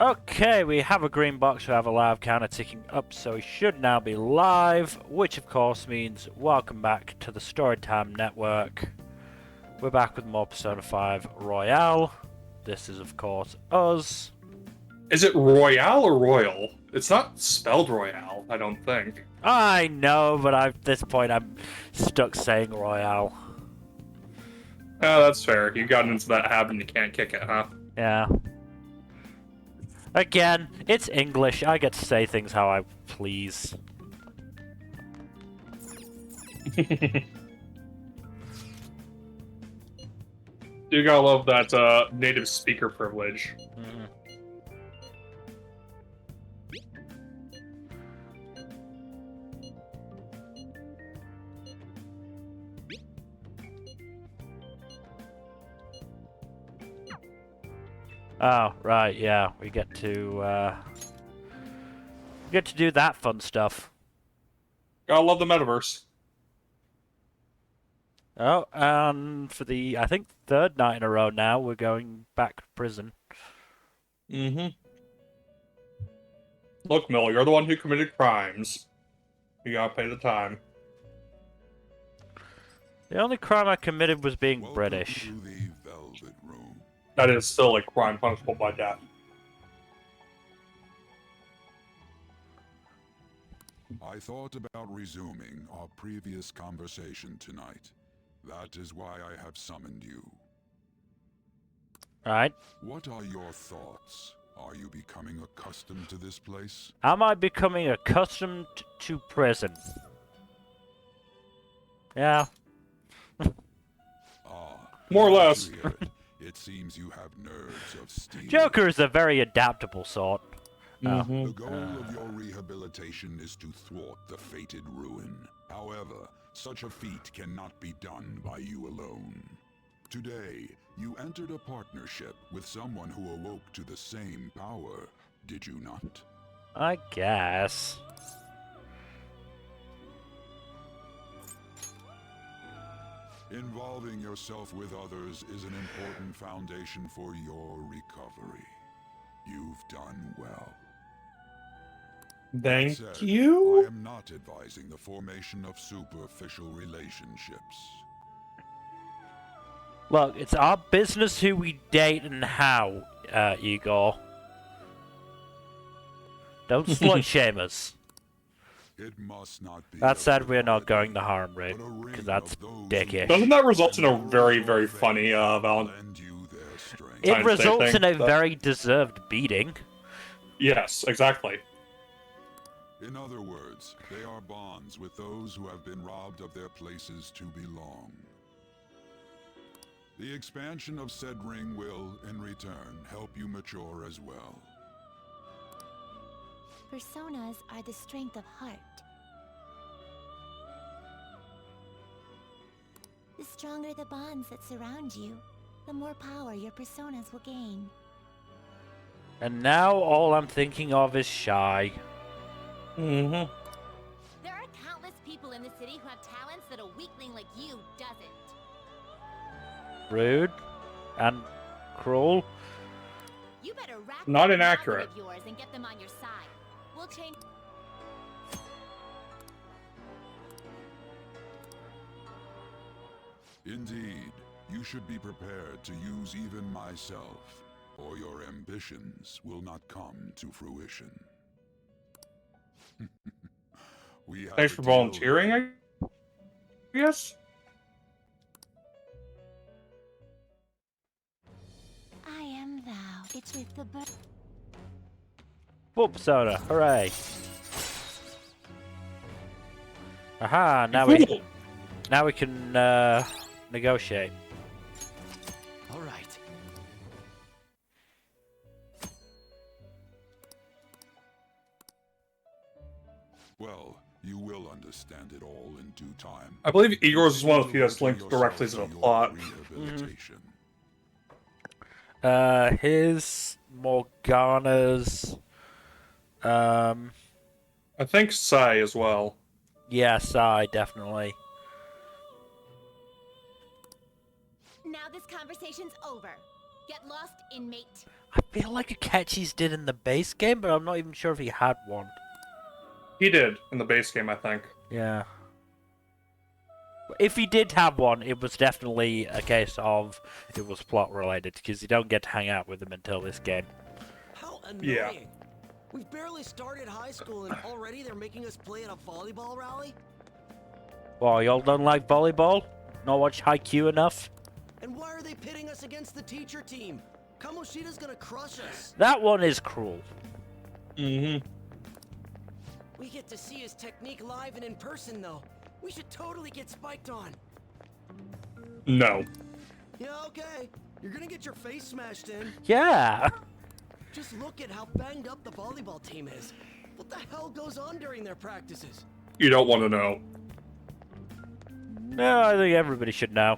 Okay, we have a green box, we have a live counter ticking up, so we should now be live, which of course means welcome back to the Storytime Network. We're back with more Persona 5 Royale. This is of course us. Is it Royale or Royal? It's not spelled Royale, I don't think. I know, but at this point I'm stuck saying Royale. Oh, that's fair. You got into that habit and you can't kick it, huh? Yeah. Again, it's English. I get to say things how I please. You gotta love that native speaker privilege. Mm. Oh, right, yeah. We get to do that fun stuff. Gotta love the metaverse. Oh, and for the, I think, third night in a row now, we're going back to prison. Mm-hmm. Look, Mill, you're the one who committed crimes. You gotta pay the time. The only crime I committed was being Welcome British. to the Velvet Room. That is still a crime punishable by death. I thought about resuming our previous conversation tonight. That is why I have summoned you. Right? What are your thoughts? Are you becoming accustomed to this place? Am I becoming accustomed to prison? Yeah. Ah, More or glad less. to hear it. It seems you have nerves of steel. Joker is a very adaptable sort. Mm-hmm. The goal of your rehabilitation is to thwart the fated ruin. However, such a feat cannot be done by you alone. Today, you entered a partnership with someone who awoke to the same power, did you not? I guess. Involving yourself with others is an important foundation for your recovery. You've done well. Thank That said, you? I am not advising the formation of superficial relationships. Look, it's our business who we date and how, Igor. Don't slut shame us. It must not be. That said, a we're not river going the harem route, but a ring because that's of those who dickish. Doesn't that result in a very, very funny, lend you their strength. It Time to say results in things a that- very deserved beating. Yes, exactly. In other words, they are bonds with those who have been robbed of their places to belong. The expansion of said ring will, in return, help you mature as well. Personas are the strength of heart. The stronger the bonds that surround you, the more power your personas will gain. And now all I'm thinking of is Shy. Mm-hmm. There are countless people in the city who have talents that a weakling like you doesn't. Rude. And cruel. You better wrap Not that inaccurate. noggin of yours and get them on your side. We'll change. Indeed, you should be prepared to use even myself, or your ambitions will not come to fruition. We have Thanks a for deal. volunteering, I guess? I am thou. It's with the bird. Full Persona. Hooray. Aha, now we can negotiate. All right. Well, you will understand it all in due time. I believe Igor's is one of the few that's Devoting linked directly to the yourself your plot. rehabilitation. His Morgana's I think Sai as well. yes, I definitely. Now this conversation's over. Get lost, inmate. I feel like Akechi's did in the base game, but I'm not even sure if he had one. He did in the base game, I think. Yeah. If he did have one, it was definitely a case of it was plot related, because you don't get to hang out with him until this game. How annoying. Yeah. We've barely started high school and already they're making us play at a volleyball rally? Well, y'all don't like volleyball? Not watch Haikyuu enough? And why are they pitting us against the teacher team? Kamoshida's gonna crush us. That one is cruel. Mm-hmm. We get to see his technique live and in person, though. We should totally get spiked on. No. Yeah, okay. You're gonna get your face smashed in. Yeah. Just look at how banged up the volleyball team is. What the hell goes on during their practices? You don't want to know. No, I think everybody should know.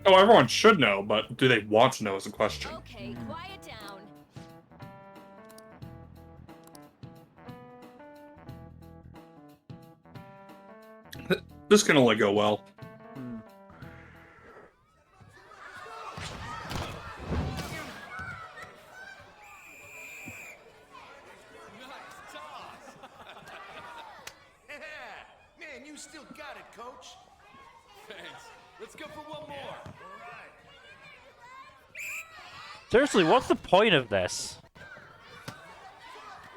Oh, everyone should know, but do they want to know is the question. Okay, quiet down. This can only go well. Man, you still got it, coach. Thanks. Let's go for one more. Seriously, what's the point of this?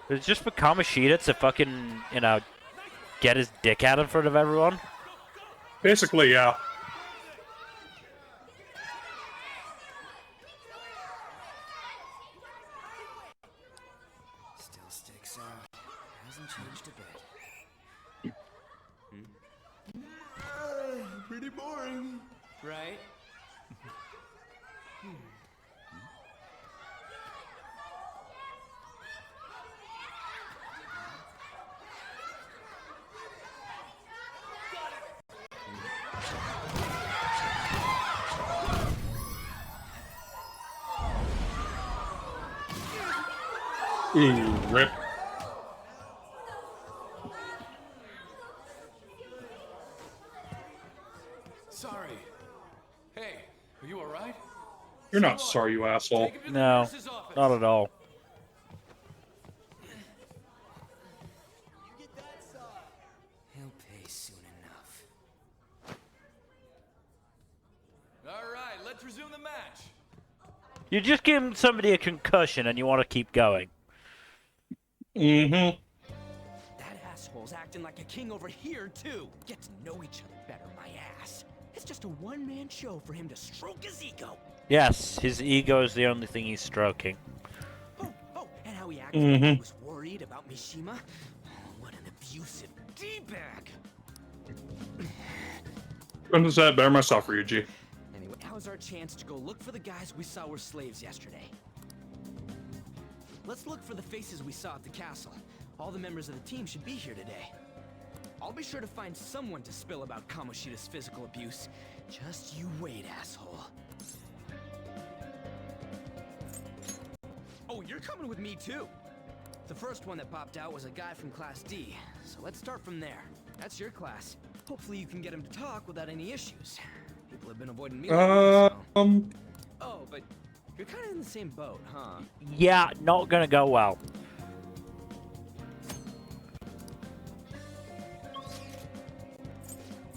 It's just for Kamoshida to fucking, you know, get his dick out in front of everyone? Basically, yeah. Still sticks out. Hasn't changed a bit. Pretty boring. Right? Ooh, rip. Sorry. Hey, are you alright? You're not sorry, you asshole. Take him to the No, nurse's office. not at all. He'll pay soon enough. Alright, let's resume the match. You just give somebody a concussion and you want to keep going. Mm-hmm. That asshole's acting like a king over here, too. Get to know each other better, my ass. It's just a one-man show for him to stroke his ego. Yes, his ego is the only thing he's stroking. Oh, and how he acted like he was worried about Mishima. Oh, what an abusive D-bag. Couldn't have said it better myself, Ryuji. Anyway, how's our chance to go look for the guys we saw were slaves yesterday? Let's look for the faces we saw at the castle. All the members of the team should be here today. I'll be sure to find someone to spill about Kamoshida's physical abuse. Just you wait, asshole. Oh, you're coming with me too. The first one that popped out was a guy from Class D, so let's start from there. That's your class. Hopefully you can get him to talk without any issues. People have been avoiding me lately, so... Oh, but you're kind of in the same boat, huh? Yeah, not gonna go well.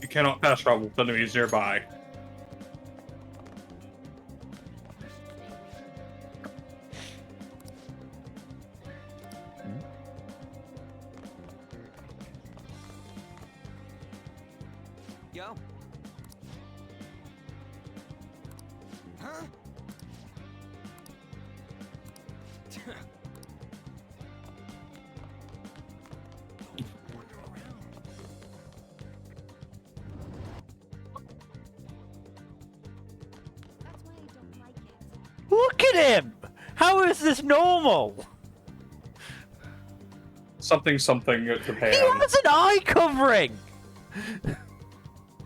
You cannot pass travel with enemies nearby. Yo. Huh? That's why I don't like it. Look at him! How is this normal? Something He Japan. has an eye covering!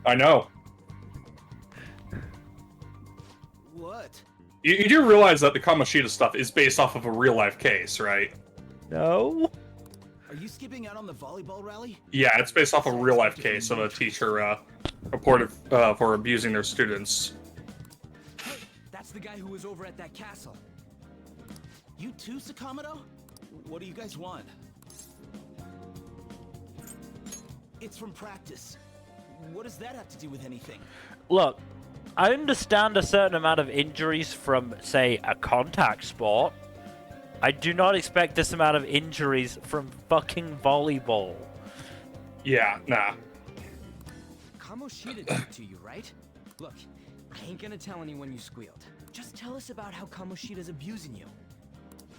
I know. What? You do realize that the Kamoshida stuff is based off of a real-life case, right? No. Are you skipping out on the volleyball rally? Yeah, it's based off a real-life case of a teacher reported for abusing their students. That's That's the guy who was over at that castle. You too, Sakamoto? What do you guys want? It's from practice. What does that have to do with anything? Look, I understand a certain amount of injuries from, say, a contact sport. I do not expect this amount of injuries from fucking volleyball. Yeah, nah. Kamoshida did it to you, right? Look, I ain't gonna tell anyone you squealed. Just tell us about how Kamoshida's abusing you.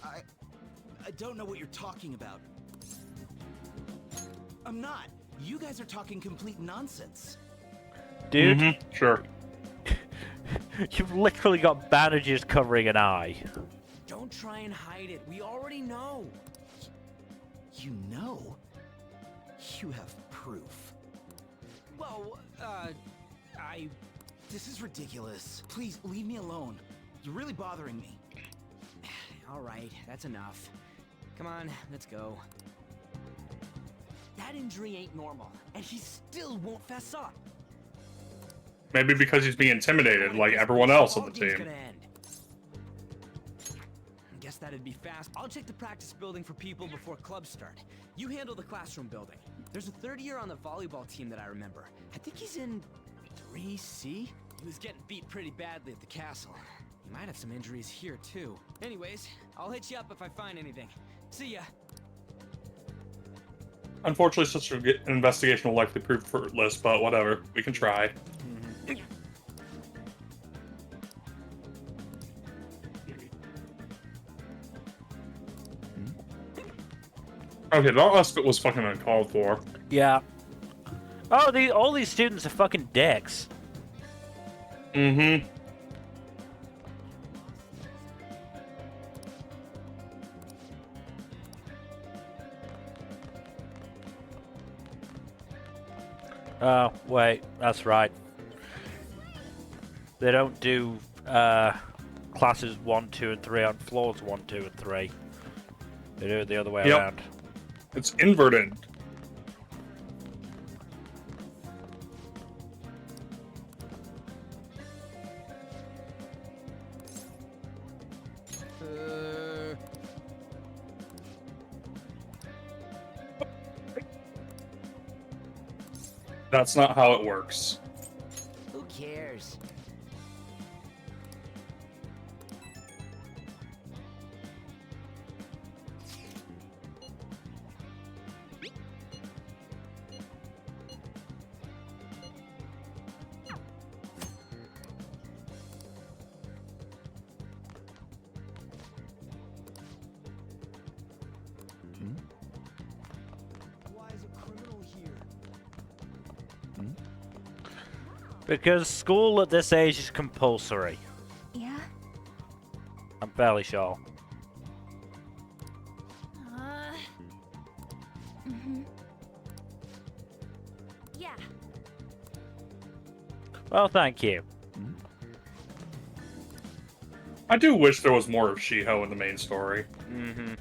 I don't know what you're talking about. I'm not. You guys are talking complete nonsense. Dude, Sure. you've literally got bandages covering an eye. Don't try and hide it. We already know. You know? You have proof. Well, This is ridiculous. Please, leave me alone. You're really bothering me. All right, that's enough. Come on, let's go. That injury ain't normal, and he still won't fess up. Maybe because he's being intimidated like everyone else on the Ballgame's team. gonna end. Guess that'd be fast. I'll check the practice building for people before clubs start. You handle the classroom building. There's a third year on the volleyball team that I remember. I think he's in 3C? He was getting beat pretty badly at the castle. He might have some injuries here, too. Anyways, I'll hit you up if I find anything. See ya. Unfortunately, such an investigation will likely prove fruitless, but whatever. We can try. Okay, that last bit was fucking uncalled for. Yeah. Oh, all these students are fucking dicks. Mm-hmm. Oh, wait, that's right. They don't do classes 1, 2, and 3 on floors 1, 2, and 3. They do it the other way Yep. around. It's inverted. That's not how it works. Who cares? Why is a criminal here? Because school at this age is compulsory. Yeah? I'm fairly sure. Yeah. Well, thank you. I do wish there was more of Shiho in the main story. Mm-hmm.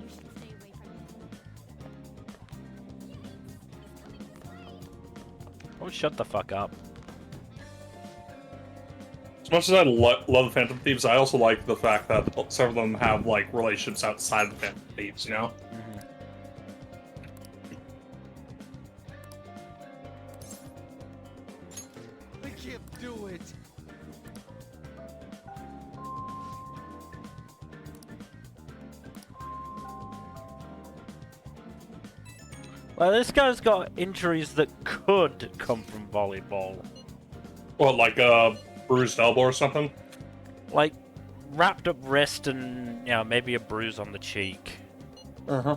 You should stay away from him. Oh, shut the fuck up. As much as I love the Phantom Thieves, I also like the fact that several of them have like relationships outside the Phantom Thieves. You know. I can't do it. Well, this guy's got injuries that could come from volleyball. What, like a bruised elbow or something? Like, wrapped up wrist and, maybe a bruise on the cheek. Uh-huh.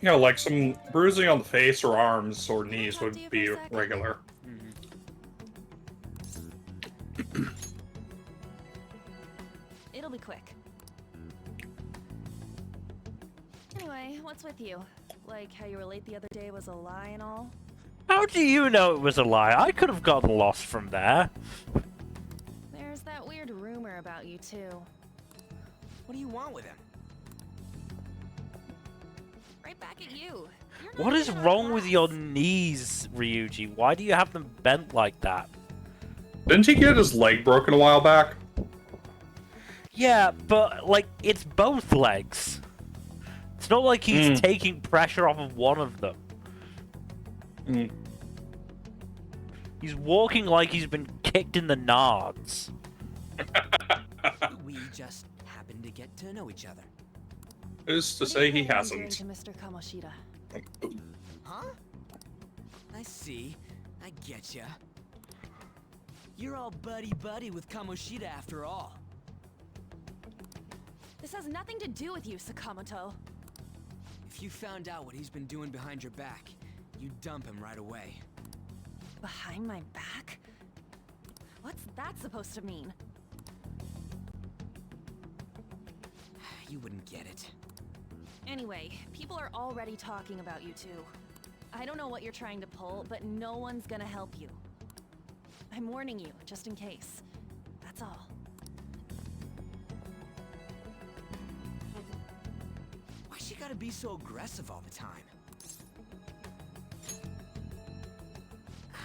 Like some bruising on the face or arms or knees would be regular. It'll be quick. Anyway, what's with you? Like how you were late the other day was a lie and all? How do you know it was a lie? I could have gotten lost from there. There's that weird rumor about you too. What do you want with him? Right back at you. You're not What is even in our wrong with your class. knees, Ryuji? Why do you have them bent like that? Didn't he get his leg broken a while back? Yeah, but, like, it's both legs. It's not like he's taking pressure off of one of them. He's walking like he's been kicked in the nards. We just happened to get to know each other. Who's to What are say you he planning on doing hasn't? to Mr. Kamoshida? Huh? I see. I getcha. You're all buddy-buddy with Kamoshida after all. This has nothing to do with you, Sakamoto. If you found out what he's been doing behind your back, you'd dump him right away. Behind my back? What's that supposed to mean? You wouldn't get it. Anyway, people are already talking about you two. I don't know what you're trying to pull, but no one's gonna help you. I'm warning you, just in case. That's all. Why she gotta be so aggressive all the time?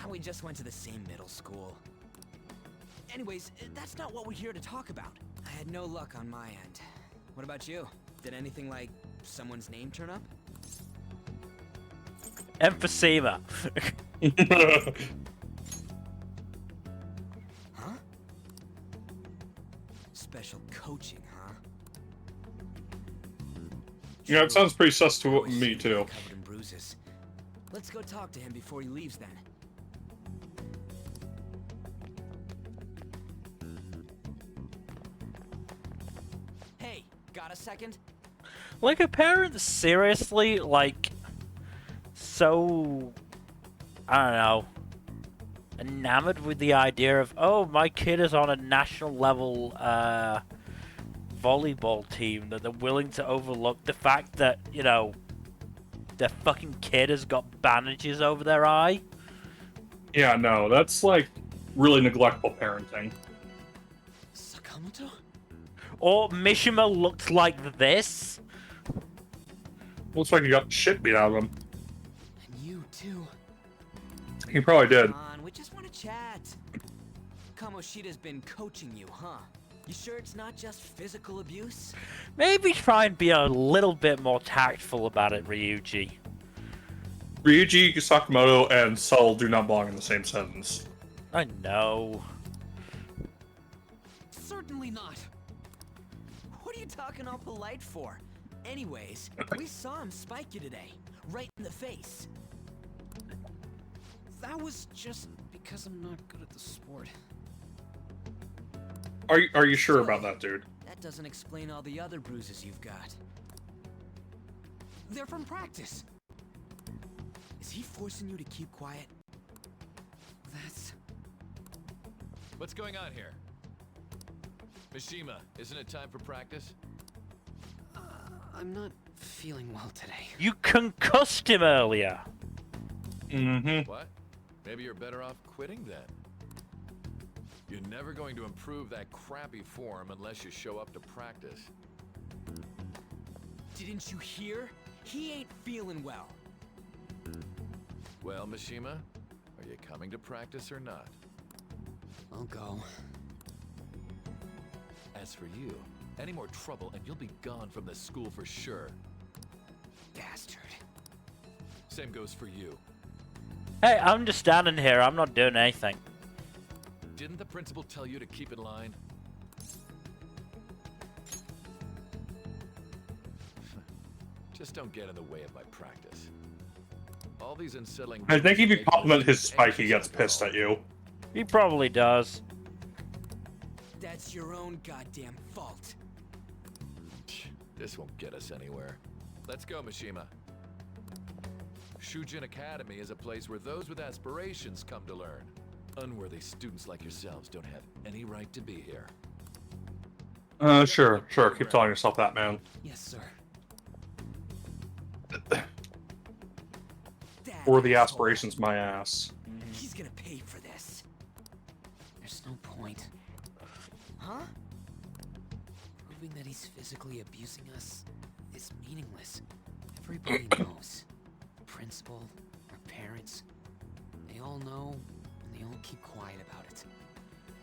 We just went to the same middle school. Anyways, that's not what we're here to talk about. I had no luck on my end. What about you? Did anything like someone's name turn up? Emphysema. Huh? Special coaching, huh? Yeah, it sounds pretty sus to Always me seems too. covered in bruises. Let's go talk to him before he leaves then. Hey, got a second? Like, are parents seriously, like, so, I don't know, enamored with the idea of, oh, my kid is on a national level volleyball team, that they're willing to overlook the fact that, you know, their fucking kid has got bandages over their eye? Yeah, no, that's like really neglectful parenting. Sakamoto? Or Mishima looked like this? Looks like he got shit beat out of him. And you too. He probably did. Come on, we just want to chat. Kamoshida's been coaching you, huh? You sure it's not just physical abuse? Maybe try and be a little bit more tactful about it, Ryuji. Ryuji Sakamoto and Soul do not belong in the same sentence. I know. Certainly not. What are you talking all polite for? Anyways, we saw him spike you today, right in the face. That was just because I'm not good at the sport. Are you sure about that, dude? That doesn't explain all the other bruises you've got. They're from practice. Is he forcing you to keep quiet? That's... What's going on here? Mishima, isn't it time for practice? I'm not feeling well today. You concussed him earlier. Mm-hmm. What? Maybe you're better off quitting then. You're never going to improve that crappy form unless you show up to practice. Didn't you hear? He ain't feeling well. Well, Mishima, are you coming to practice or not? I'll go. As for you, any more trouble and you'll be gone from the school for sure. Bastard. Same goes for you. Hey, I'm just standing here. I'm not doing anything. Didn't the principal tell you to keep in line? Just don't get in the way of my practice. All these unsettling... I think if you make compliment this his spike, he anxious gets at pissed all. at you. He probably does. That's your own goddamn fault. This won't get us anywhere. Let's go, Mishima. Shujin Academy is a place where those with aspirations come to learn. Unworthy students like yourselves don't have any right to be here. Sure. Keep telling yourself that, man. Yes, sir. Or the aspirations, my ass. He's gonna pay for this. There's no point. Huh? Proving that he's physically abusing us is meaningless. Everybody knows. principal, our parents, they all know, and they all keep quiet about it.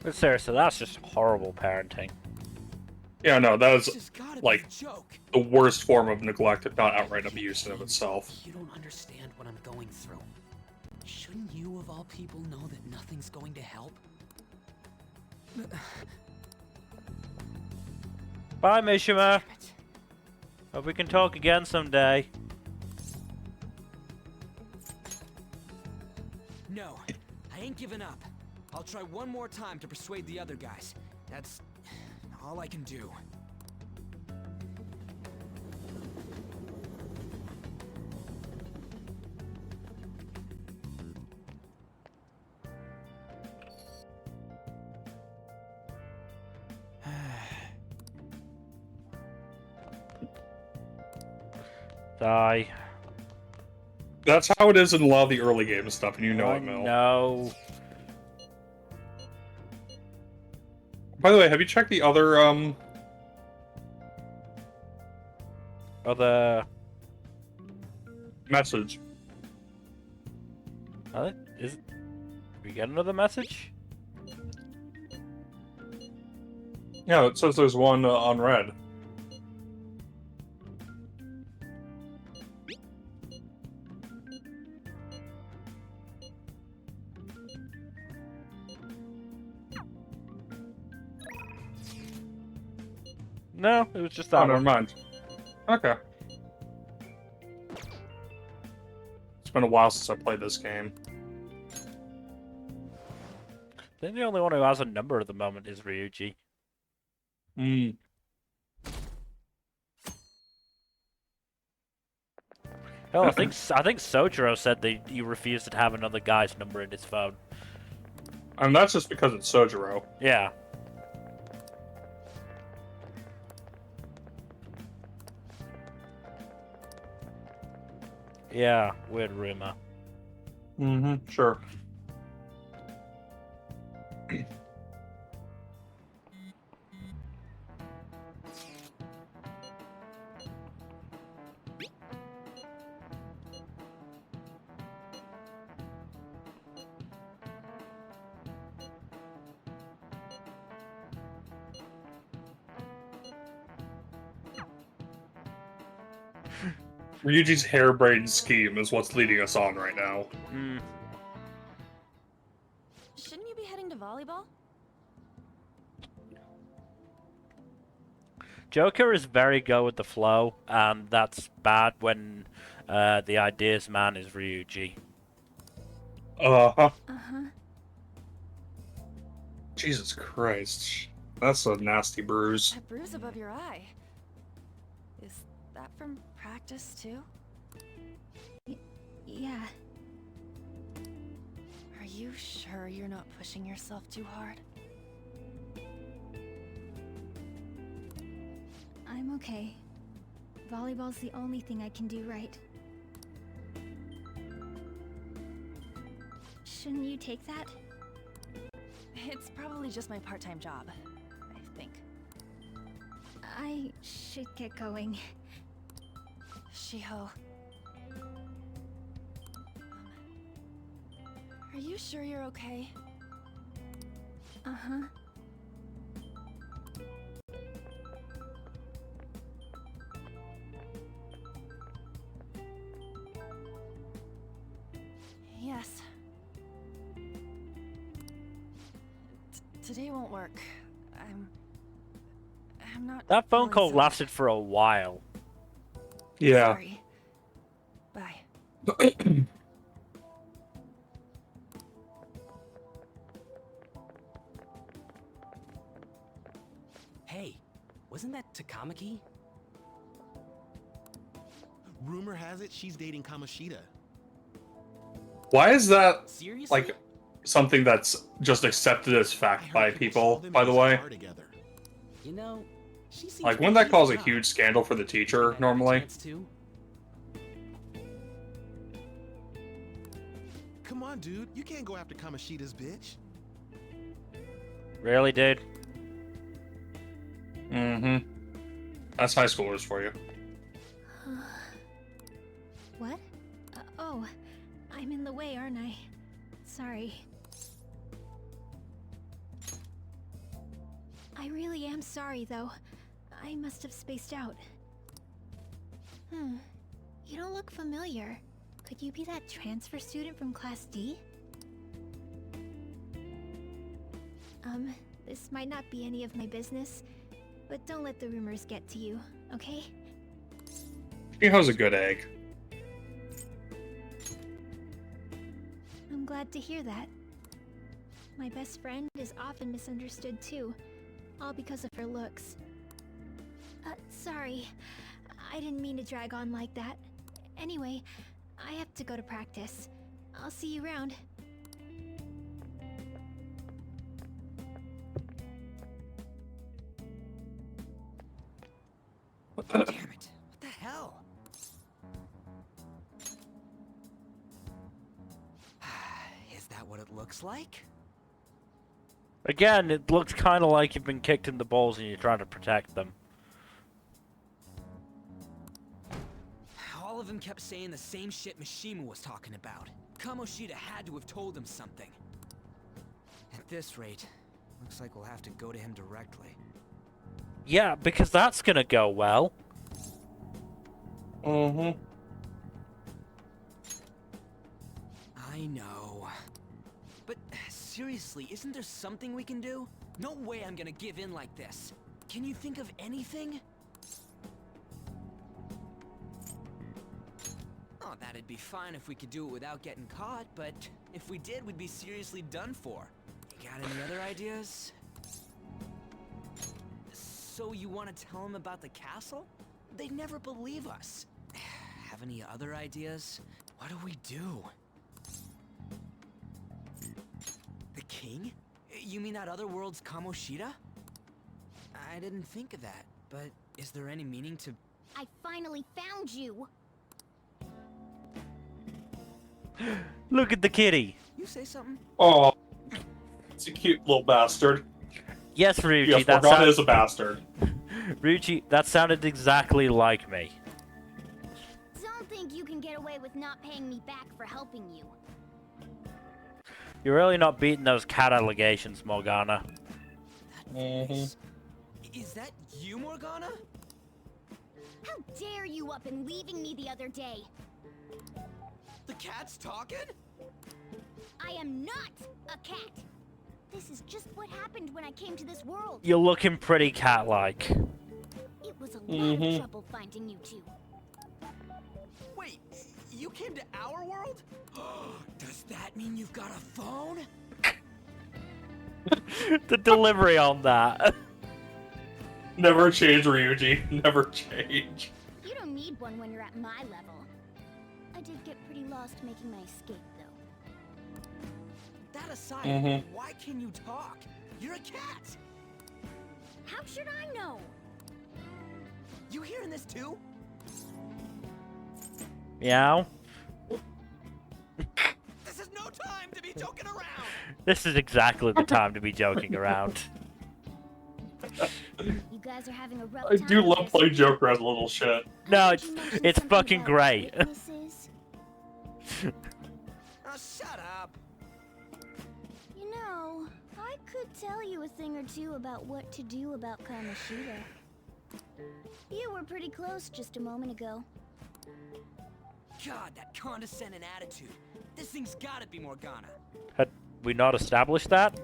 But seriously, that's just horrible parenting. Yeah, no, that It's is just gotta like be a joke. the worst form of neglect, if not outright abuse in of itself. You don't understand what I'm going through. Shouldn't you, of all people, know that nothing's going to help? Bye, Mishima. Damn it. Hope we can talk again someday. No, I ain't giving up. I'll try one more time to persuade the other guys. That's all I can do. Die. That's how it is in a lot of the early game stuff, and you know it, Mel. No. By the way, have you checked the other, Other. message? Is we get another message? Yeah, it says there's one on red. No, it was just Oh, that never one. mind. Okay. It's been a while since I played this game. I think the only one who has a number at the moment is Ryuji. Hmm. Oh, I think Sojiro said that he refused to have another guy's number in his phone. And that's just because it's Sojiro. Yeah. Yeah, weird rumor. Mm-hmm, sure. Ryuji's harebrained scheme is what's leading us on right now. Hmm. Shouldn't you be heading to volleyball? Joker is very go with the flow, and that's bad when the ideas man is Ryuji. Uh-huh. Uh-huh. Jesus Christ. That's a nasty bruise. That bruise above your eye. Is that from practice, too? Yeah. Are you sure you're not pushing yourself too hard? I'm okay. Volleyball's the only thing I can do right. Shouldn't you take that? It's probably just my part-time job, I think. I should get going. Shiho. Are you sure you're okay? Uh-huh. Yes. Today won't work. I'm not. That phone feeling call so- lasted for a while. Yeah. Sorry. Bye. Hey, wasn't that Takamaki? Rumor has it she's dating Kamoshida. Why is that, Seriously? like, something that's just accepted as I fact heard by saw people, them by in the this way? car together. You know, she seems Like, wouldn't that pretty cause a cute, huge scandal for the teacher, huh? normally? Chance to? Come on, dude. You can't go after Kamoshida's bitch. Really, dude? Mm-hmm. That's high schoolers for you. What? Oh. Oh, I'm in the way, aren't I? Sorry. I really am sorry, though. I must have spaced out. You don't look familiar. Could you be that transfer student from Class D? This might not be any of my business, but don't let the rumors get to you, okay? She has a good egg. I'm glad to hear that. My best friend is often misunderstood too, all because of her looks. Sorry. I didn't mean to drag on like that. Anyway, I have to go to practice. I'll see you around. Damn it. What the hell? Is that what it looks like? Again, it looks kind of like you've been kicked in the balls and you're trying to protect them. All of them kept saying the same shit Mishima was talking about. Kamoshida had to have told him something. At this rate, looks like we'll have to go to him directly. Yeah, because that's gonna go well. Mm-hmm. I know. But seriously, isn't there something we can do? No way I'm gonna give in like this. Can you think of anything? Oh, that'd be fine if we could do it without getting caught, but if we did, we'd be seriously done for. You got any other ideas? So you want to tell them about the castle? They'd never believe us. Have any other ideas? What do we do? The king? You mean that other world's Kamoshida? I didn't think of that, but is there any meaning to... I finally found you! Look at the kitty. You say something? Oh, it's a cute little bastard. Yes, Ryuji, Yes, that Morgana is a bastard. Ryuji, that sounded exactly like me. Don't think you can get away with not paying me back for helping you. You're really not beating those cat allegations, Morgana. Is that you, Morgana? How dare you up and leaving me the other day? The cat's talking? I am not a cat! This is just what happened when I came to this world. You're looking pretty cat-like. It was a lot of trouble finding you two. Wait, you came to our world? Does that mean you've got a phone? The delivery on that. Never change, Ryuji. Never change. You don't need one when you're at my level. I did get pretty lost making my escape, though. That aside, why can you talk? You're a cat! How should I know? You hearing this too? Meow. This is no time to be joking around! This is exactly the time to be joking around. You guys are having a rough I time do with love this. playing Joker as a little shit. No, I it's heard you mention it's something fucking about great. witnesses. Oh, shut up! You know, I could tell you a thing or two about what to do about Kamoshida. You were pretty close just a moment ago. God, that condescending attitude. This thing's gotta be Morgana. Had we not established that?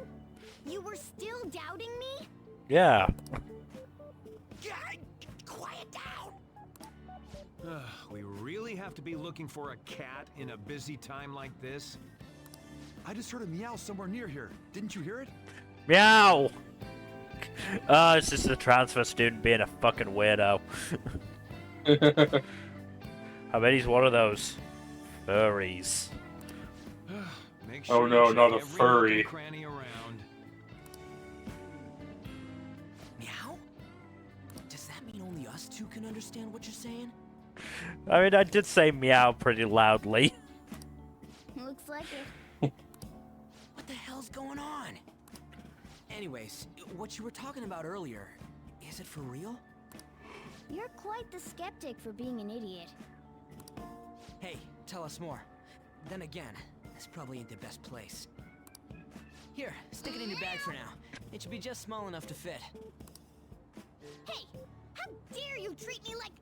You were still doubting me? Yeah. Quiet down! We really have to be looking for a cat in a busy time like this? I just heard a meow somewhere near here. Didn't you hear it? Meow! It's just a transfer student being a fucking weirdo. I bet he's one of those furries. Make Oh sure no, you not check a every furry. nook and cranny around. Meow? Does that mean only us two can understand what you're saying? I mean, I did say meow pretty loudly. Looks like it. What the hell's going on? Anyways, what you were talking about earlier, is it for real? You're quite the skeptic for being an idiot. Hey, tell us more. Then again, this probably ain't the best place. Here, stick it in your bag for now. It should be just small enough to fit. Hey, how dare you treat me like...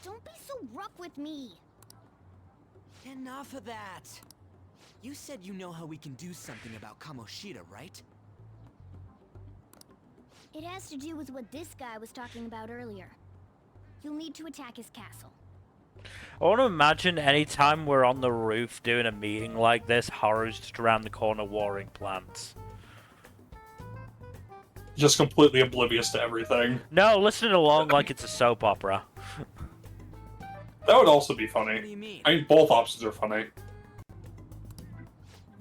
Don't be so rough with me. Enough of that. You said you know how we can do something about Kamoshida, right? It has to do with what this guy was talking about earlier. You'll need to attack his castle. I want to imagine any time we're on the roof doing a meeting like this, Haru's just around the corner watering plants. Just completely oblivious to everything. No, listening along like it's a soap opera. That would also be funny. What do you mean? I mean, both options are funny.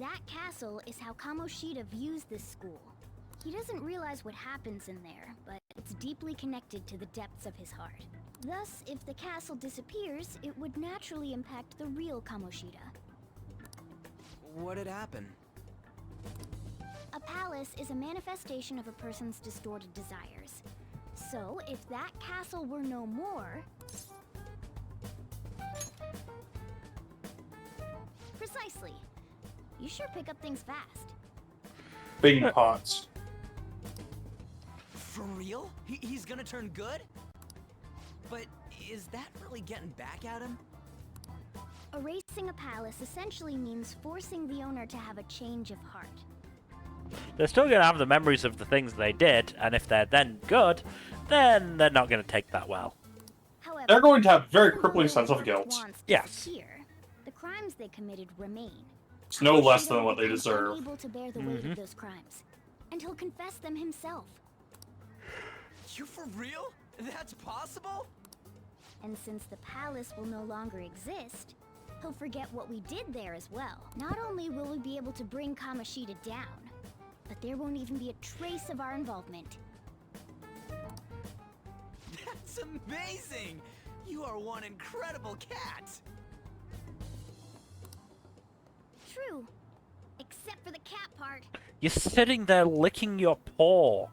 That castle is how Kamoshida views this school. He doesn't realize what happens in there, but it's deeply connected to the depths of his heart. Thus, if the castle disappears, it would naturally impact the real Kamoshida. What'd happen? A palace is a manifestation of a person's distorted desires. So, if that castle were no more... Precisely. You sure pick up things fast. Bing pots. For real? He's gonna turn good? But is that really getting back at him? Erasing a palace essentially means forcing the owner to have a change of heart. They're still going to have the memories of the things they did, and if they're then good, then they're not going to take that well. However, They're going to have a very even crippling though sense of what guilt. wants Yes. disappear, the crimes they committed remain. It's no less Kamoshida than will what they become deserve. unable to bear the weight of those crimes, and he'll confess them himself. You for real? That's possible? And since the palace will no longer exist, he'll forget what we did there as well. Not only will we be able to bring Kamoshida down, but there won't even be a trace of our involvement. That's amazing! You are one incredible cat! True. Except for the cat part. You're sitting there licking your paw,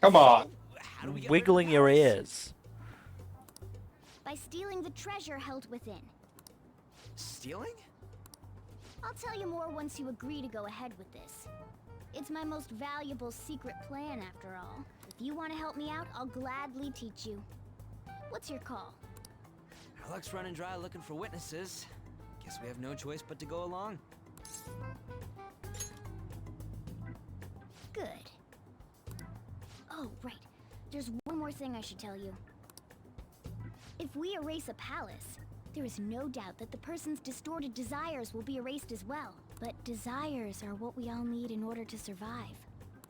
Come on. How do we get wiggling rid of your the palace? ears. By stealing the treasure held within. Stealing? I'll tell you more once you agree to go ahead with this. It's my most valuable secret plan, after all. If you want to help me out, I'll gladly teach you. What's your call? Our luck's running dry looking for witnesses. Guess we have no choice but to go along. Good. Oh, right. There's one more thing I should tell you. If we erase a palace, there is no doubt that the person's distorted desires will be erased as well. But desires are what we all need in order to survive.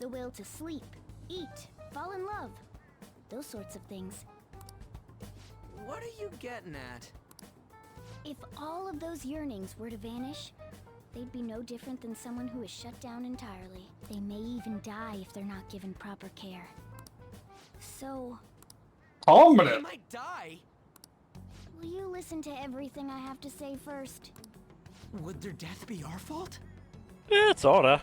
The will to sleep, eat, fall in love. Those sorts of things. What are you getting at? If all of those yearnings were to vanish, they'd be no different than someone who is shut down entirely. They may even die if they're not given proper care. So, They Ominous. might die. will you listen to everything I have to say first? Would their death be our fault? Yeah, it's order.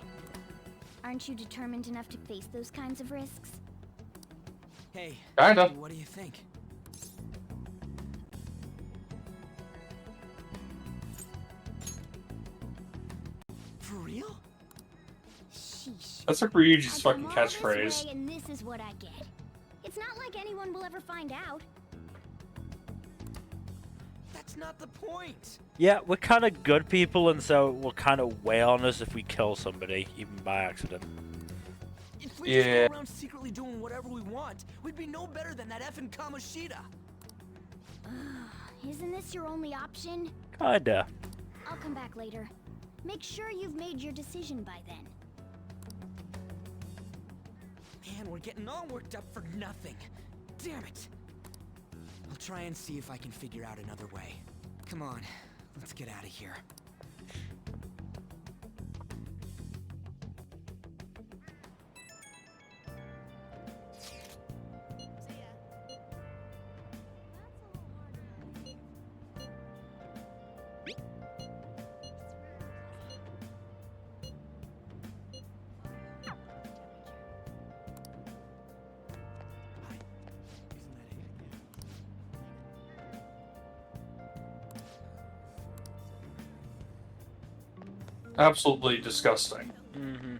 Aren't you determined enough to face those kinds of risks? Hey, Kinda. what do you think? For real? Sheesh. That's like Ryuji's I fucking come all this catchphrase. way and this is what I get. It's not like anyone will ever find out. That's not the point. Yeah, we're kind of good people, and so we'll kind of weigh on us if we kill somebody, even by accident. If we Yeah. just go around secretly doing whatever we want, we'd be no better than that effing Kamoshida. Isn't this your only option? Kinda. I'll come back later. Make sure you've made your decision by then. Man, we're getting all worked up for nothing. Damn it. I'll try and see if I can figure out another way. Come on, let's get out of here. Absolutely disgusting. Mm-hmm.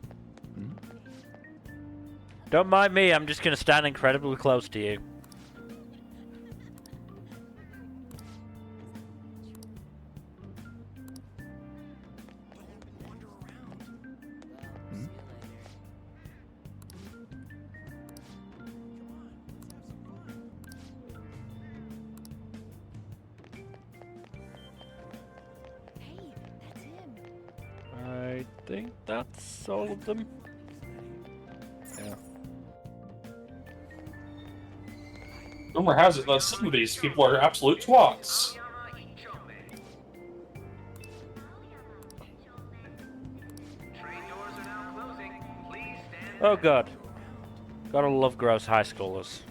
Don't mind me, I'm just gonna stand incredibly close to you. Hey, that's him. I think that's all of them. Yeah. Rumor has it that some of these people are absolute twats. Oh god. Gotta love gross high schoolers.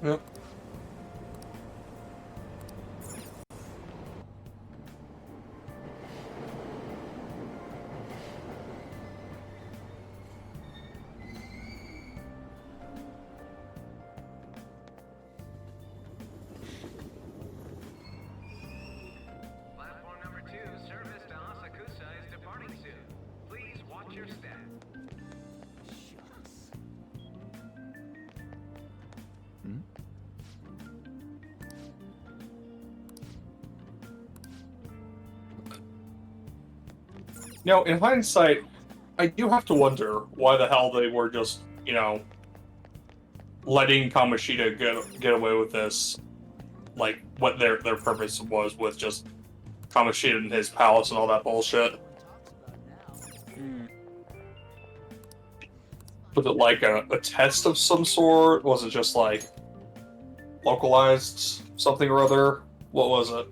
Yep. Platform number 2, service to Asakusa is departing soon. Please watch your step. Shucks. Now, in hindsight, I do have to wonder why the hell they were just, letting Kamoshida get away with this. Like, what their purpose was with just Kamoshida and his palace and all that bullshit. Was it like a test of some sort? Was it just like localized something or other? What was it?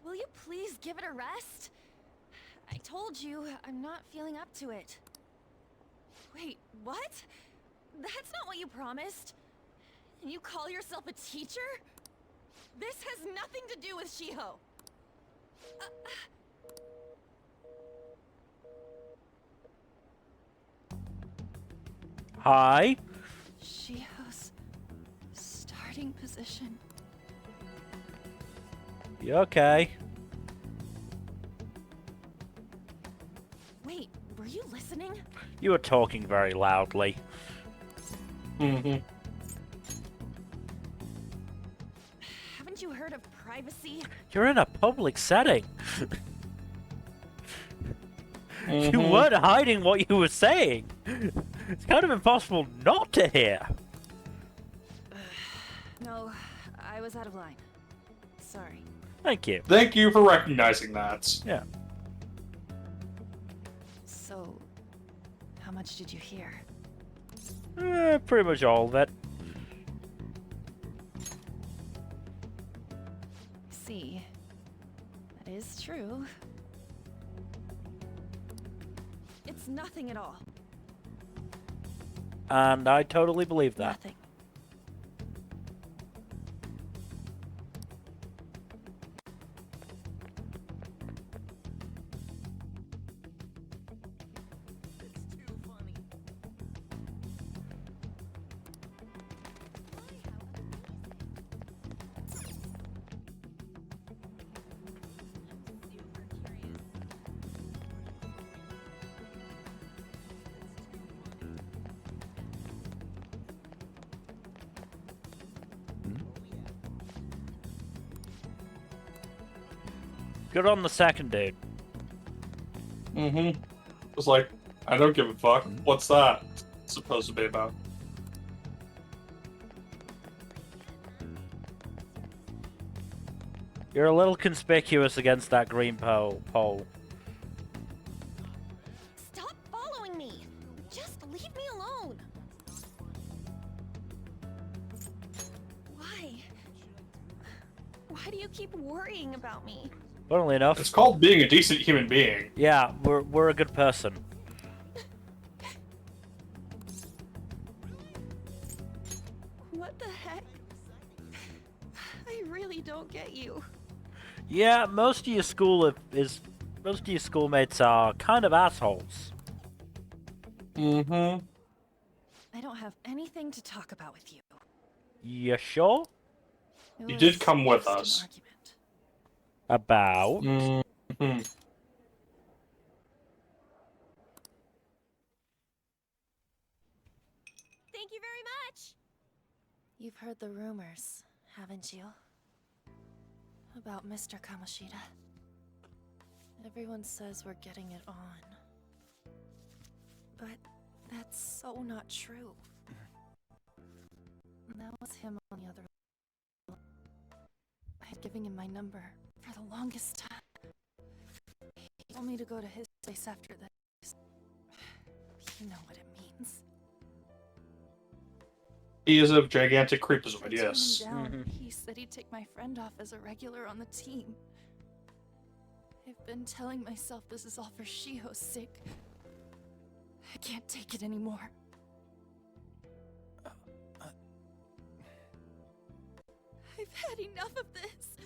Will you please give it a rest? I told you, I'm not feeling up to it. Wait, what? That's not what you promised. And you call yourself a teacher? This has nothing to do with Shiho. Hi. Shiho's starting position. You okay? Wait, were you listening? You were talking very loudly. Mm-hmm. Haven't you heard of privacy? You're in a public setting. You weren't hiding what you were saying. It's kind of impossible not to hear. No, I was out of line. Sorry. Thank you. Thank you for recognizing that. Yeah. So, how much did you hear? Pretty much all of it. See, that is true. It's nothing at all. And I totally believe that. Nothing. Good on the second dude. Mm-hmm. It's like, I don't give a fuck. What's that supposed to be about? You're a little conspicuous against that green pole. Stop following me! Just leave me alone! Why? Why do you keep worrying about me? Funnily enough. It's called being a decent human being. Yeah, we're a good person. What the heck? I really don't get you. Yeah, most of your schoolmates are kind of assholes. Mm-hmm. I don't have anything to talk about with you. You sure? It You was did come with just an us. argument. About. Mm-hmm. Thank you very much! You've heard the rumors, haven't you? About Mr. Kamoshida. Everyone says we're getting it on. But that's so not true. That was him on the other line. I had given him my number for the longest time. He told me to go to his place after this. You know what it means. He is a gigantic I creepazoid, turned yes. him down. He said he'd take my friend off as a regular on the team. I've been telling myself this is all for Shiho's sake. I can't take it anymore. I've had enough of this.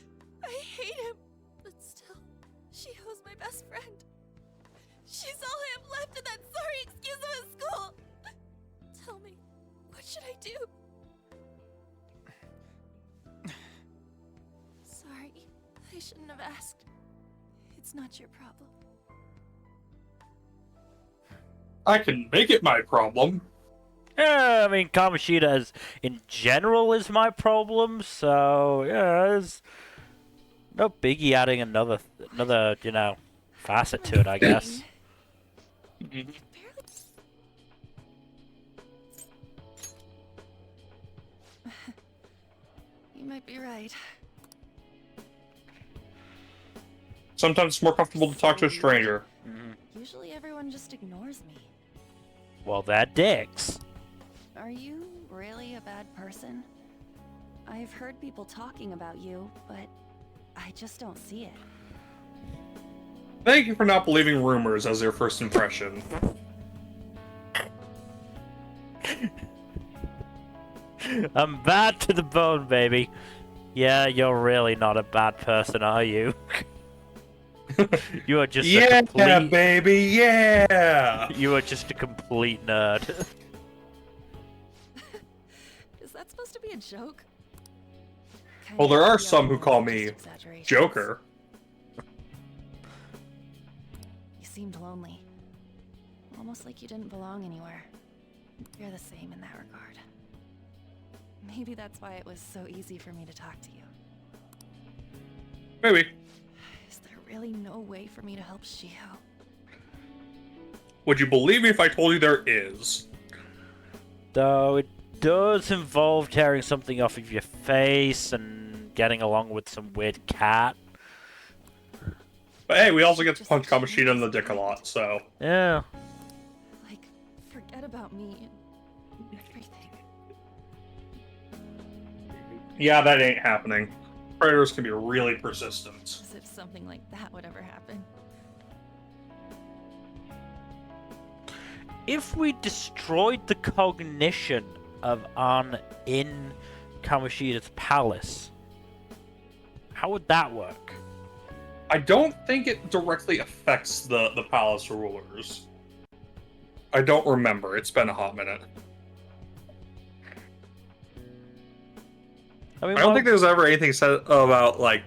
I hate him. But still, Shiho's my best friend. She's all I have left in that sorry excuse of a school. Tell me, what should I do? Sorry, I shouldn't have asked. It's not your problem. I can make it my problem. Yeah, I mean, Kamoshida is, in general is my problem, so yeah, there's no biggie adding another, you know, facet to it, I guess. You might be right. Sometimes it's more comfortable to talk to a stranger. Usually everyone just ignores me. Well, they're dicks. Are you really a bad person? I've heard people talking about you, but I just don't see it. Thank you for not believing rumors as your first impression. I'm bad to the bone, baby. Yeah, you're really not a bad person, are you? You are just a complete... baby, yeah! You are just a complete nerd. Is that supposed to be a joke? Well, there are some who call me Joker. You seemed lonely. Almost like you didn't belong anywhere. You're the same in that regard. Maybe that's why it was so easy for me to talk to you. Maybe. Is there really no way for me to help Shiho? Would you believe me if I told you there is? Though it does involve tearing something off of your face and getting along with some weird cat. But hey, we also get to punch Kamoshida in the dick a lot, so... Yeah. Like, forget about me and everything. Yeah, that ain't happening. Predators can be really persistent. As if something like that would ever happen. If we destroyed the cognition of An in Kamoshida's palace, how would that work? I don't think it directly affects the palace rulers. I don't remember. It's been a hot minute. I don't think there's ever anything said about, like,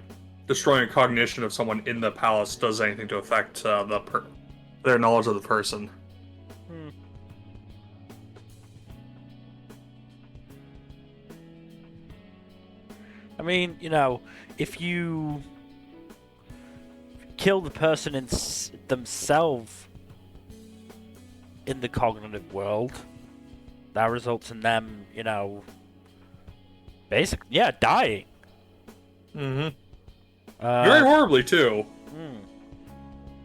destroying cognition of someone in the palace does anything to affect their knowledge of the person. I mean, you know, if you kill the person in themselves in the cognitive world, that results in them, you know, basically, yeah, dying. Mm-hmm. Very horribly, too.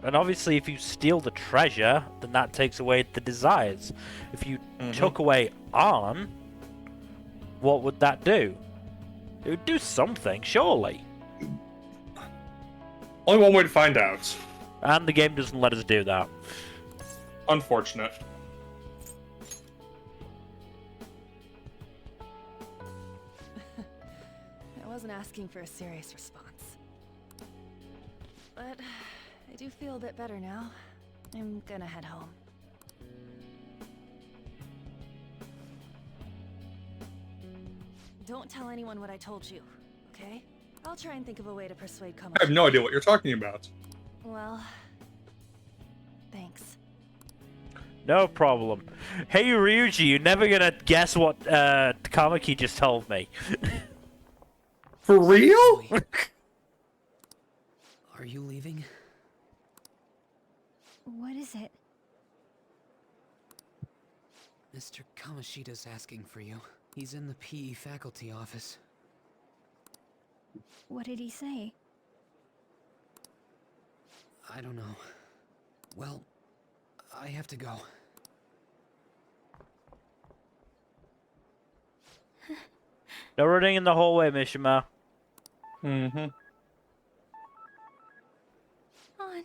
And obviously, if you steal the treasure, then that takes away the desires. If you took away An, what would that do? It would do something, surely. Only one way to find out. And the game doesn't let us do that. Unfortunate. I wasn't asking for a serious response. But I do feel a bit better now. I'm gonna head home. Don't tell anyone what I told you, okay? I'll try and think of a way to persuade Kamoshida. I have no idea what you're talking about. Well, thanks. No problem. Hey Ryuji, you're never gonna guess what Kamaki just told me. For real? Are you leaving? What is it? Mr. Kamoshida's asking for you. He's in the PE faculty office. What did he say? I don't know. Well, I have to go. No running in the hallway, Mishima. Mm-hmm. On.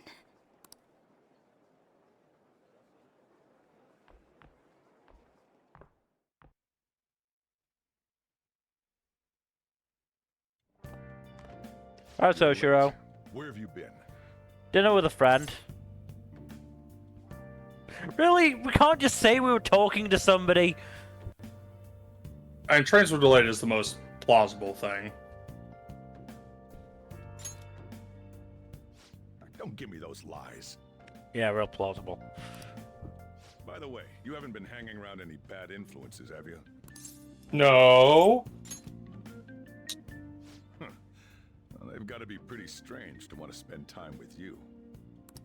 How's Oshiro? Where have you been? Dinner with a friend. Really? We can't just say we were talking to somebody. And trains were delayed is the most plausible thing. Don't give me those lies. Yeah, real plausible. By the way, you haven't been hanging around any bad influences, have you? No. Well, they've got to be pretty strange to want to spend time with you.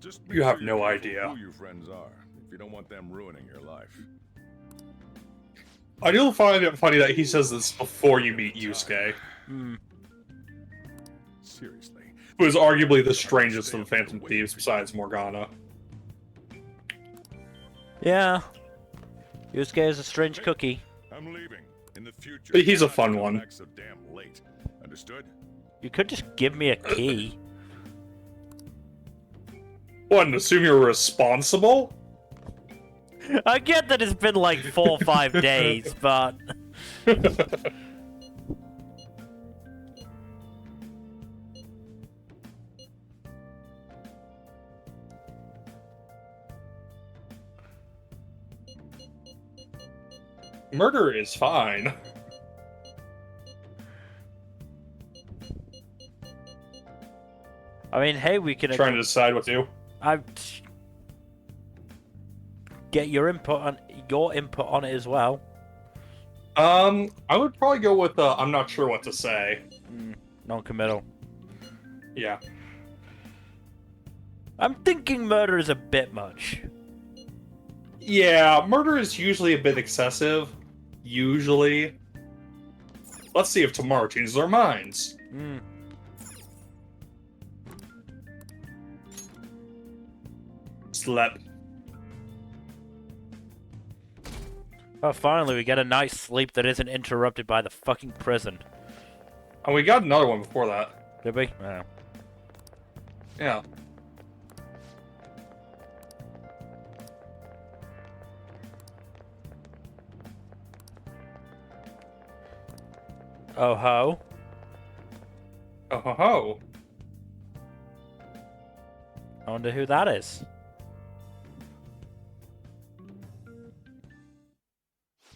Just You have no careful idea. who your friends are, if you don't want them ruining your life. I do find it funny that he says this before you meet Yusuke, Seriously. who is arguably the strangest of the Phantom Thieves besides Morgana. Yeah. Yusuke is a strange cookie. I'm leaving. In the future. But he's a not fun come one. back so damn late. Understood? You could just give me a key. What, and assume you're responsible? I get that it's been like 4 or 5 days, but... Murder is fine. I mean, hey, we can... Trying to decide what to do. Get your input on it as well. I would probably go with I'm not sure what to say. Non-committal. Yeah. I'm thinking murder is a bit much. Yeah, murder is usually a bit excessive. Usually. Let's see if tomorrow changes our minds. Slept. Oh, finally, we get a night's sleep that isn't interrupted by the fucking prison. Oh, we got another one before that. Did we? Yeah. Yeah. Oh ho. Oh ho ho. I wonder who that is.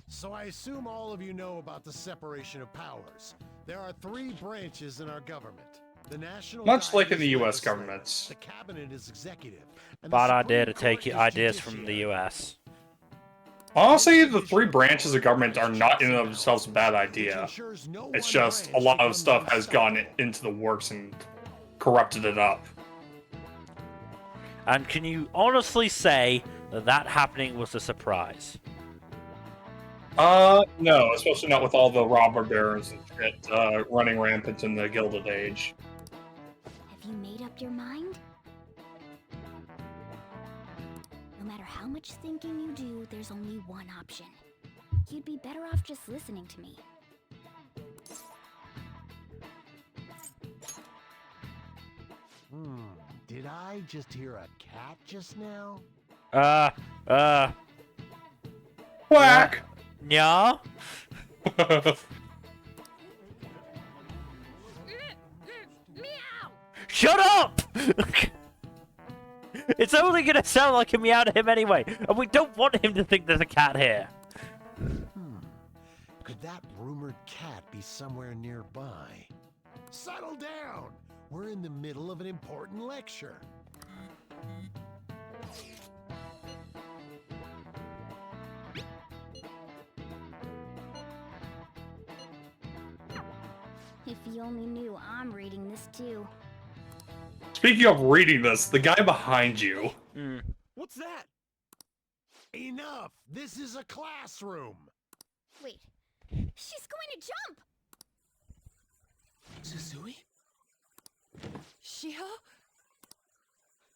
So I assume all of you know about the separation of powers. There are 3 branches in our government. The national Much like in the Guide is US legislative, governments. the cabinet is executive. And Bad the idea to Supreme take Court is ideas from the judiciary. US. Honestly, the 3 branches of government are not in and of themselves a bad idea. It's just a lot of stuff has gone into the works and corrupted it up. And can you honestly say that that happening was a surprise? No, especially not with all the robber barons and shit running rampant in the Gilded Age. Have you made up your mind? No matter how much thinking you do, there's only one option. You'd be better off just listening to me. Did I just hear a cat just now? Quack! Yeah? Shut up! It's only gonna sound like a meow to him anyway, and we don't want him to think there's a cat here. Could that rumored cat be somewhere nearby? Settle down. We're in the middle of an important lecture. If you only knew I'm reading this too. Speaking of reading this, the guy behind you. What's that? Enough! This is a classroom! Wait, she's going to jump! Suzui? Shio?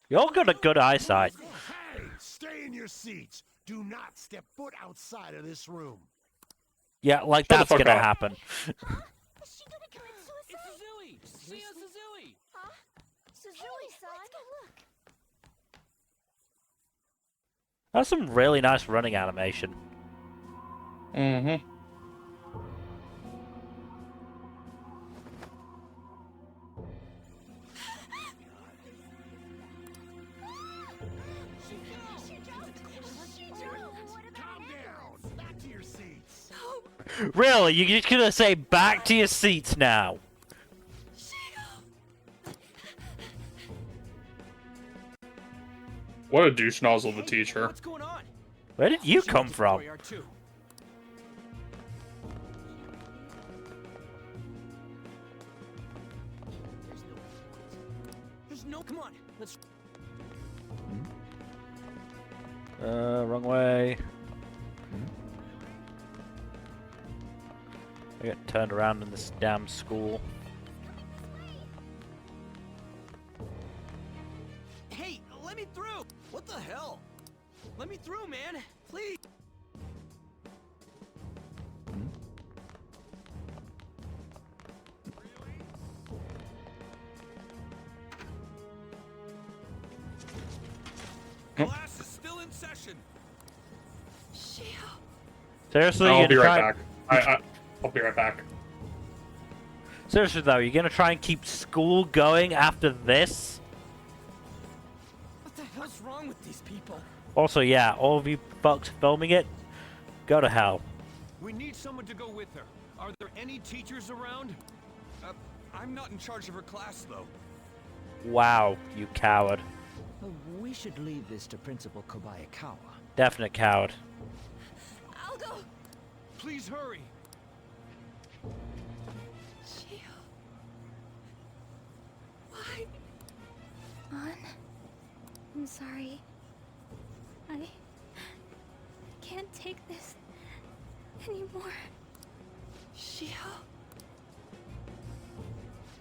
Y'all got a good eyesight. Hey, stay in your seats. Do not step foot outside of this room. Yeah, like Shut the that's fuck gonna up. happen. Is she gonna commit suicide? Suzui! Shio Suzui! Huh? Suzui-san? Let's go look. That's some really nice running animation. Mm-hmm. Calm down. Back to your seats. Really? You're just gonna say back to your seats now? What a douche nozzle of a teacher. What's going on? Where did you She come went to the from? courtyard, too. There's no. Come on. Let's. Wrong way. I got turned around in this damn school. Hey, let me through! What the hell? Let me through, man! Please! Class is still in session. Shio. Seriously, I'll you're be gonna right try... back. I'll be right back. Seriously though, you're gonna try and keep school going after this? What the hell's wrong with these people? Also, yeah, all of you fucks filming it, go to hell. We need someone to go with her. Are there any teachers around? I'm not in charge of her class, though. Wow, you coward. We should leave this to Principal Kobayakawa. Definite coward. I'll go. Please hurry. Shio. Why? On. I'm sorry. I can't take this anymore. Shio.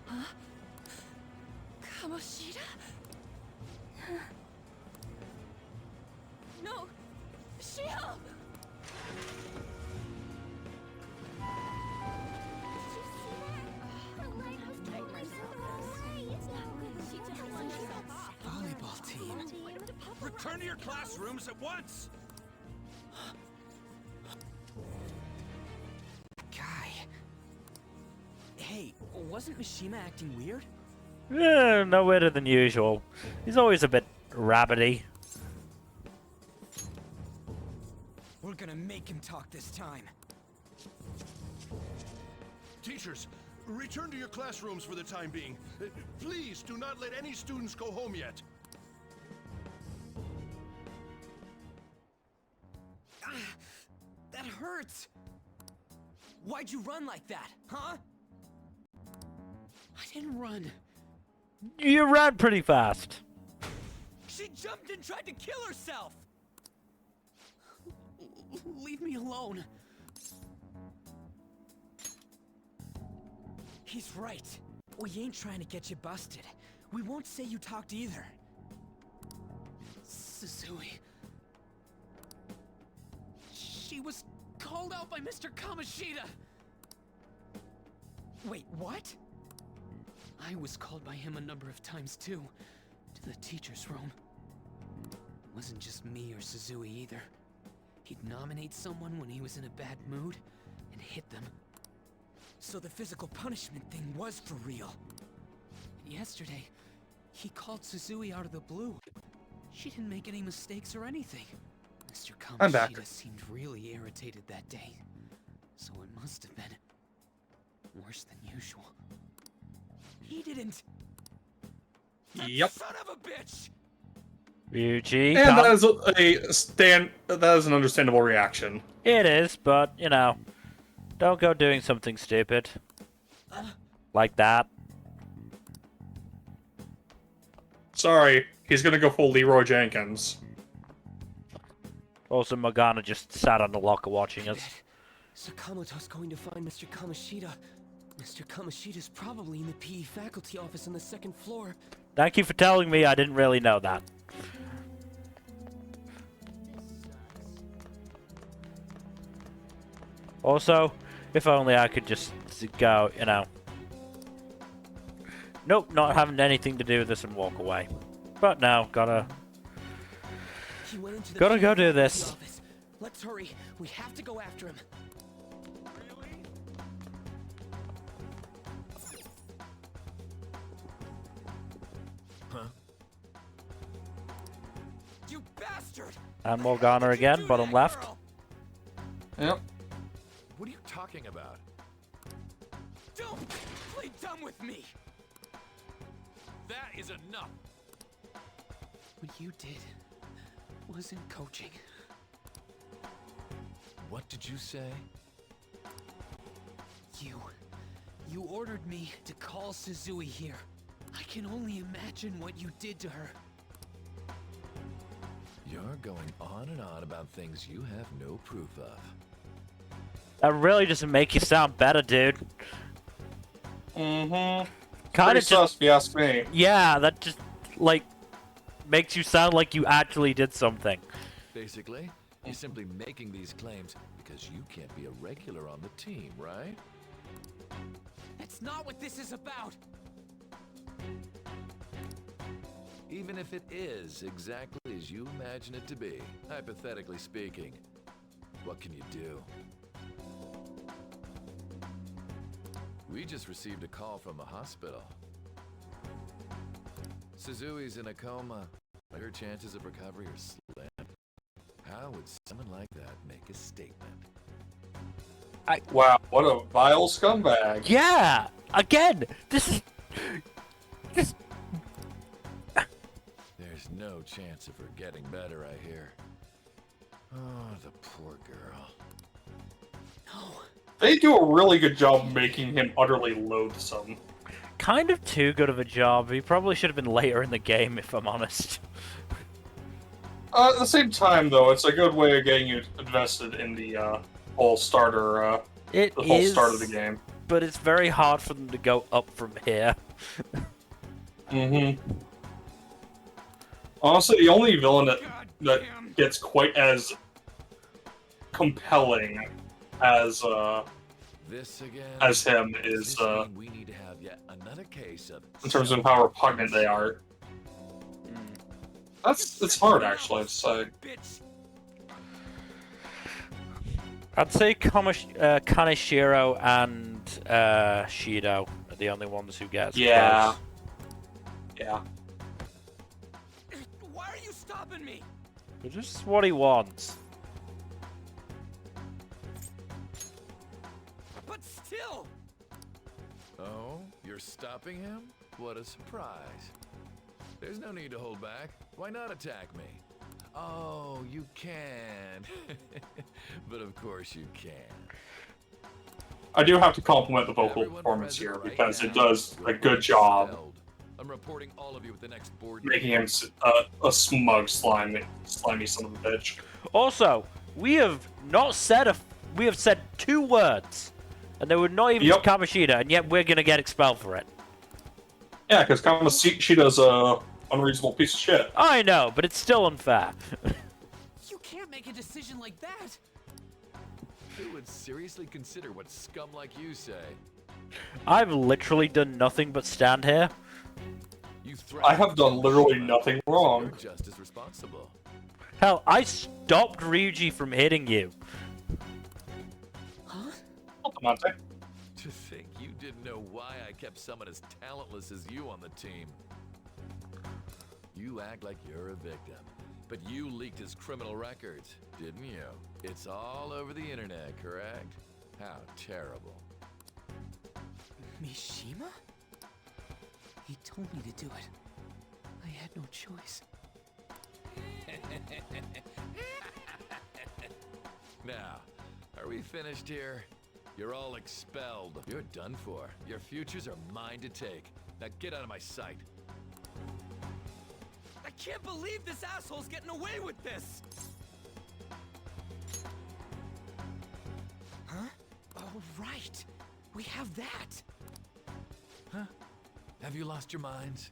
Huh? Kamoshida? No! Shio! Volleyball team. Return to your classrooms at once. Guy. Hey, wasn't Mishima acting weird? No weirder than usual. He's always a bit rabbity. We're gonna make him talk this time. Teachers, return to your classrooms for the time being. Please do not let any students go home yet. That hurts! Why'd you run like that, huh? I didn't run. You ran pretty fast. She jumped and tried to kill herself! Leave me alone. He's right. We ain't trying to get you busted. We won't say you talked either. Suzui. She was called out by Mr. Kamoshida! Wait, what? I was called by him a number of times too, to the teacher's room. It wasn't just me or Suzui either. He'd nominate someone when he was in a bad mood, and hit them. So the physical punishment thing was for real. And yesterday, he called Suzui out of the blue. She didn't make any mistakes or anything. Mr. I'm back. Kamoshida seemed really irritated that day. So it must have been worse than usual. He didn't. Yep. Son of a bitch! Ryuji, And that is an understandable reaction. It is, but, you know, don't go doing something stupid. Like that. Sorry, he's gonna go full Leroy Jenkins. Also, Morgana just sat on the locker watching us. Sakamoto's going to find Mr. Kamoshida. Mr. Kamoshida's probably in the PE faculty office on the 2nd floor. Thank you for telling me. I didn't really know that. Also, if only I could just go, you know. Nope, not having anything to do with this and walk away. But no, gotta go do this. Let's hurry. We have to go after him. Huh? You bastard! And Morgana again, bottom left. Yep. What are you talking about? Don't play dumb with me! That is enough! What you did wasn't coaching. What did you say? You ordered me to call Suzui here. I can only imagine what you did to her. You're going on and on about things you have no proof of. That really doesn't make you sound better, dude. Mm-hmm. Kind of sus, if you ask me. Yeah, that just, like, makes you sound like you actually did something. Basically, you're simply making these claims because you can't be a regular on the team, right? That's not what this is about! Even if it is exactly as you imagine it to be, hypothetically speaking, what can you do? We just received a call from the hospital. Suzui's in a coma. Her chances of recovery are slim. How would someone like that make a statement? Wow, what a vile scumbag. Yeah! Again! This is... There's no chance of her getting better, I hear. Oh, the poor girl. No. They do a really good job making him utterly loathsome. Kind of too good of a job. He probably should have been later in the game, if I'm honest. At the same time, though, it's a good way of getting you invested in the whole starter, the whole start of the game. But it's very hard for them to go up from here. Mm-hmm. Honestly, the only villain that gets quite as compelling as him is we need to have yet another case of in terms of how repugnant they are. It's hard actually to say. I'd say Kaneshiro and Shido are the only ones who get Yeah. Yeah. Why are you stopping me? It's just what he wants. But still. Oh, you're stopping him? What a surprise. There's no need to hold back. Why not attack me? Oh, you can. But of course you can. I do have to compliment the vocal performance here because it does a good job I'm reporting all of you at the next board making him a smug, slimy son of a bitch. Also, we have said 2 words, and they were not even to Kamoshida, and yet we're gonna get expelled for it. Yeah, because Kamoshida's a unreasonable piece of shit. I know, but it's still unfair. You can't make a decision like that. Who would seriously consider what scum like you say? I've literally done nothing but stand here. I have done literally nothing wrong. You're just as responsible. Hell, I stopped Ryuji from hitting you. Huh? To think you didn't know why I kept someone as talentless as you on the team. You act like you're a victim, but you leaked his criminal records, didn't you? It's all over the internet, correct? How terrible. Mishima? He told me to do it. I had no choice. Now, are we finished here? You're all expelled. You're done for. Your futures are mine to take. Now get out of my sight. I can't believe this asshole's getting away with this! Huh? Oh, right. We have that. Huh? Have you lost your minds?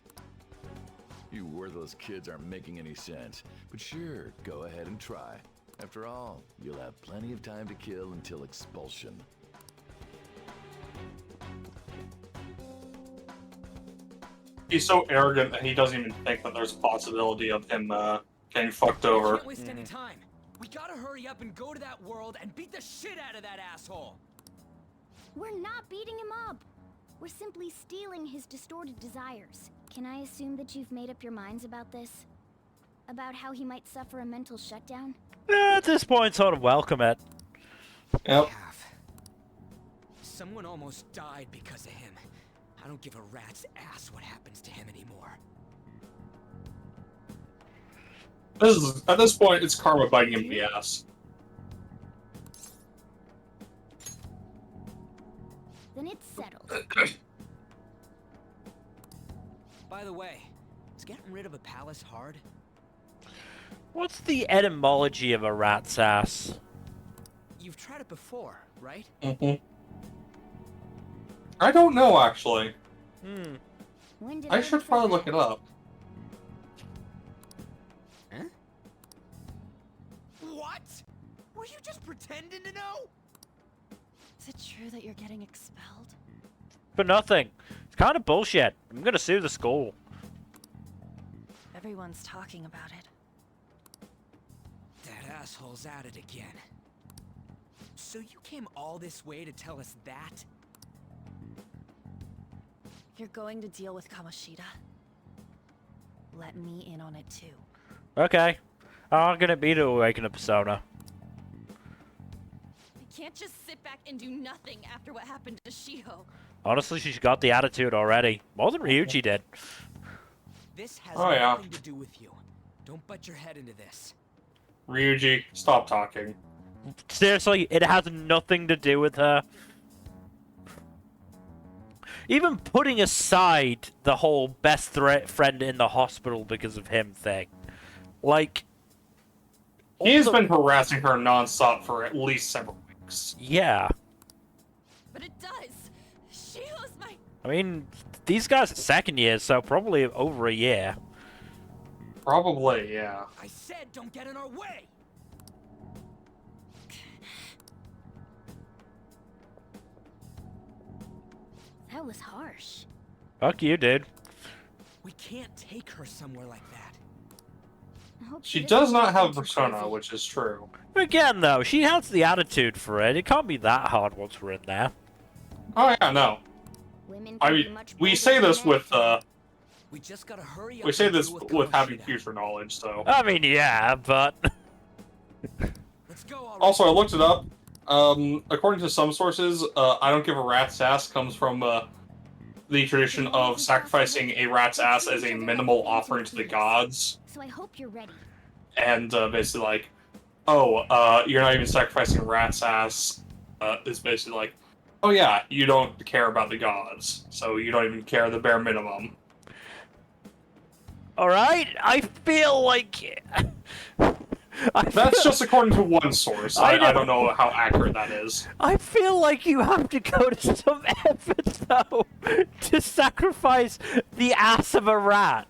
You worthless kids aren't making any sense. But sure, go ahead and try. After all, you'll have plenty of time to kill until expulsion. He's so arrogant that he doesn't even think that there's a possibility of him getting fucked over. Can't waste any time. We gotta hurry up and go to that world and beat the shit out of that asshole. We're not beating him up. We're simply stealing his distorted desires. Can I assume that you've made up your minds about this? About how he might suffer a mental shutdown? At this point, sort of welcome it. Yep. Someone almost died because of him. I don't give a rat's ass what happens to him anymore. At this point, it's karma biting him in the ass. Then it's settled. By the way, is getting rid of a palace hard? What's the etymology of a rat's ass? You've tried it before, right? I don't know, actually. When did I should probably look it up. Huh? What? Were you just pretending to know? Is it true that you're getting expelled? For nothing. It's kind of bullshit. I'm gonna sue the school. Everyone's talking about it. That asshole's at it again. So you came all this way to tell us that? If you're going to deal with Kamoshida, let me in on it too. Okay. I'm gonna beat her awake in a persona. I can't just sit back and do nothing after what happened to Shiho. Honestly, she's got the attitude already. More than Ryuji did. This has Oh, yeah. nothing to do with you. Don't butt your head into this. Ryuji, stop talking. Seriously, it has nothing to do with her. Even putting aside the whole best friend in the hospital because of him thing. Like... He's been harassing her nonstop for at least several weeks. Yeah. But it does. Shiho's my... I mean, these guys are second years, so probably over a year. Probably, yeah. I said don't get in our way! That was harsh. Fuck you, dude. We can't take her somewhere like that. I hope She doesn't does not have a think too persona, crazy. which is true. Again, though, she has the attitude for it. It can't be that hard once we're in there. Oh yeah, no. Women I can be mean, much we bolder say than this men. with We just gotta hurry up. we say and this deal with having Kamoshida. future knowledge, so. I mean, yeah, but... Let's go already. Also, I looked it up. According to some sources, I don't give a rat's ass comes from the tradition of sacrificing a rat's ass as a minimal offering to the gods. So I hope you're ready. And basically like, oh, you're not even sacrificing a rat's ass. Is basically like, oh yeah, you don't care about the gods, so you don't even care the bare minimum. Alright, I feel like... That's just according to one source. I don't know how accurate that is. I feel like you have to go to some effort, though, to sacrifice the ass of a rat.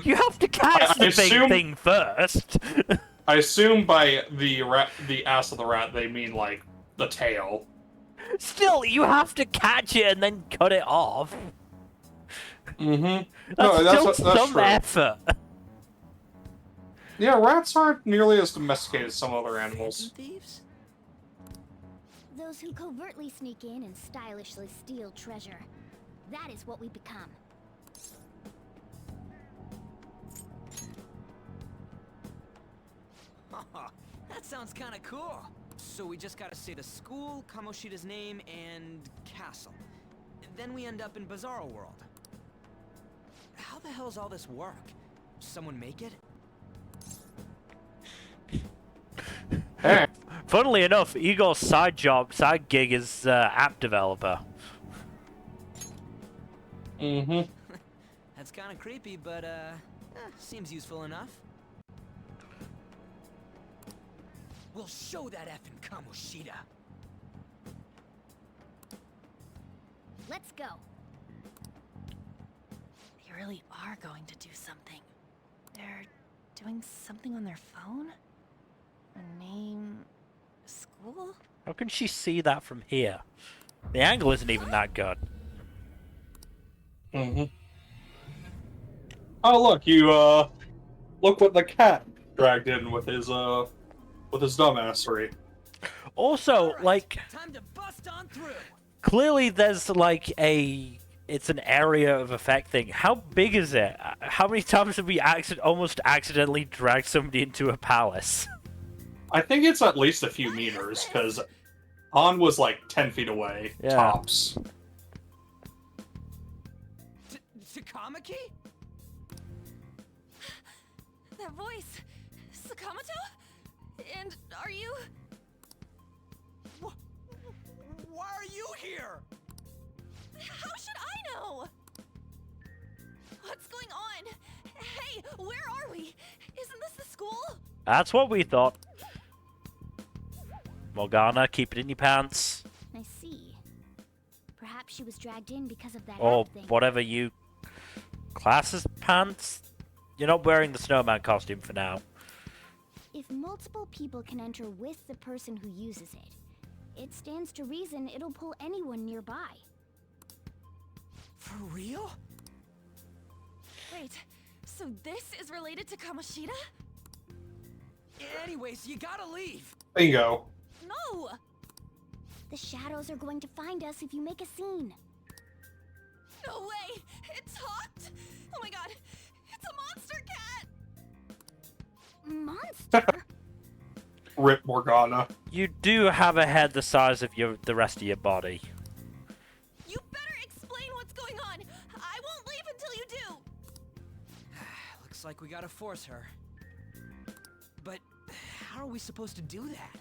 You have to catch the big thing first. I assume by the ass of the rat, they mean, like, the tail. Still, you have to catch it and then cut it off. Mm-hmm. That's still some true. effort. Yeah, rats aren't nearly as domesticated as some other animals. Thieves? Those who covertly sneak in and stylishly steal treasure. That is what we become. That sounds kind of cool. So we just gotta say the school, Kamoshida's name, and castle. then we end up in Bizarro World. How the hell's all this work? Someone make it? Funnily enough, Igor's side gig is app developer. Mm-hmm. That's kind of creepy, but seems useful enough. We'll show that effing Kamoshida. Let's go. They really are going to do something. They're doing something on their phone? A name... school? How can she see that from here? The angle isn't even that good. Mm-hmm. Oh, look, look what the cat dragged in with his dumbassery. Also, like, Time to bust on through. clearly there's like it's an area of effect thing. How big is it? How many times have we almost accidentally dragged somebody into a palace? I think it's at least a few meters, because Han was like 10 feet away, tops. Takamaki? That voice... Sakamoto? And are you... Why are you here? How should I know? What's going on? Hey, where are we? Isn't this the school? That's what we thought. Morgana, keep it in your pants. I see. Perhaps she was dragged in because of that Or app thing. whatever you class as pants. You're not wearing the snowman costume for now. If multiple people can enter with the person who uses it, it stands to reason it'll pull anyone nearby. For real? Wait, so this is related to Kamoshida? Anyways, you gotta leave. Bingo. No! The shadows are going to find us if you make a scene. No way! It talked! Oh my god! It's a monster cat! Monster? Rip Morgana. You do have a head the size of the rest of your body. You better explain what's going on! I won't leave until you do! Looks like we gotta force her. But how are we supposed to do that?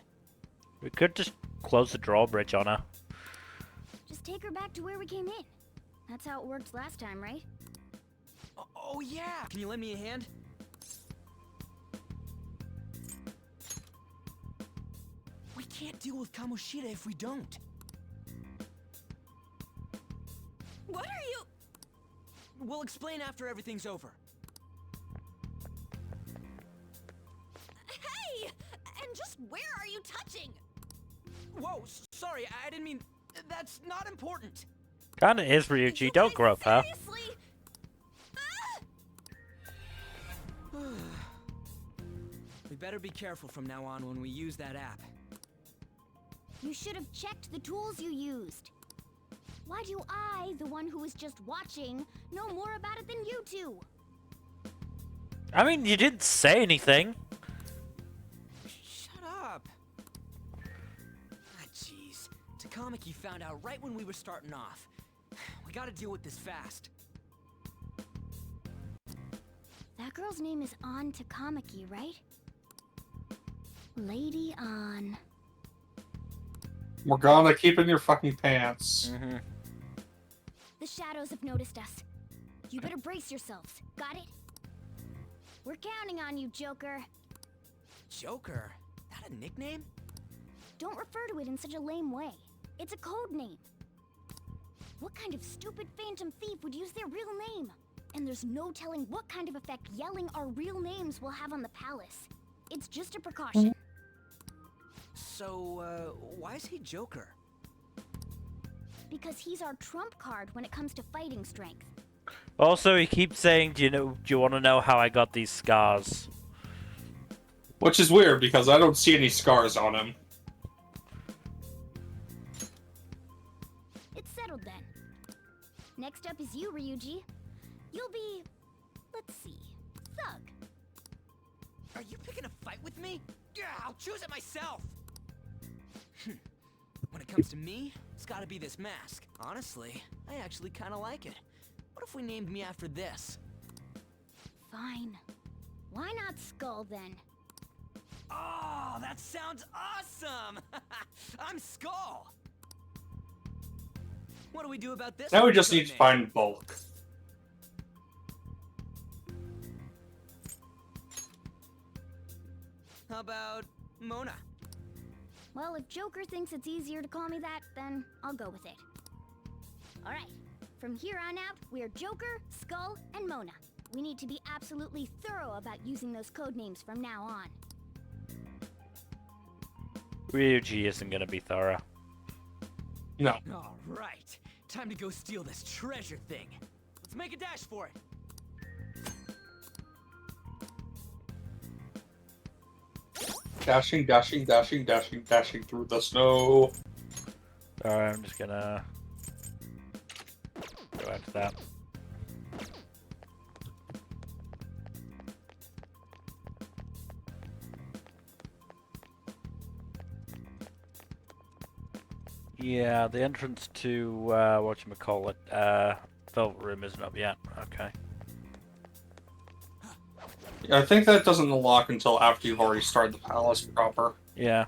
We could just close the drawbridge on her. Just take her back to where we came in. That's how it worked last time, right? Oh yeah! Can you lend me a hand? We can't deal with Kamoshida if we don't. What are you... We'll explain after everything's over. Hey! And just where are you touching? Whoa, sorry, I didn't mean... That's not important. Kinda is, Ryuji. Don't grope her. Seriously? We better be careful from now on when we use that app. You should have checked the tools you used. Why do I, the one who was just watching, know more about it than you two? I mean, you didn't say anything. Shut up. Jeez. Takamaki found out right when we were starting off. We gotta deal with this fast. That girl's name is An Takamaki, right? Lady An. Morgana, keep in your fucking pants. Mm-hmm. The shadows have noticed us. You better brace yourselves. Got it? We're counting on you, Joker. Joker? That a nickname? Don't refer to it in such a lame way. It's a code name. What kind of stupid phantom thief would use their real name? And there's no telling what kind of effect yelling our real names will have on the palace. It's just a precaution. So, why is he Joker? Because he's our trump card when it comes to fighting strength. Also, he keeps saying, do you want to know how I got these scars? Which is weird, because I don't see any scars on him. It's settled then. Next up is you, Ryuji. You'll be... let's see... Thug. Are you picking a fight with me? Yeah, I'll choose it myself! When it comes to me, it's gotta be this mask. Honestly, I actually kind of like it. What if we named me after this? Fine. Why not Skull then? Oh, that sounds awesome! I'm Skull! What do we do about this? Now we just need to find Bulk. How about Mona? Well, if Joker thinks it's easier to call me that, then I'll go with it. Alright, from here on out, we're Joker, Skull, and Mona. We need to be absolutely thorough about using those code names from now on. Ryuji isn't gonna be thorough. No. All right, time to go steal this treasure thing. Let's make a dash for it. Dashing, dashing, dashing, dashing, dashing through the snow. Alright, I'm just gonna go back to that. Yeah, the entrance to whatchamacallit, Velvet Room isn't up yet. Okay. I think that doesn't unlock until after you've already started the palace proper. Yeah.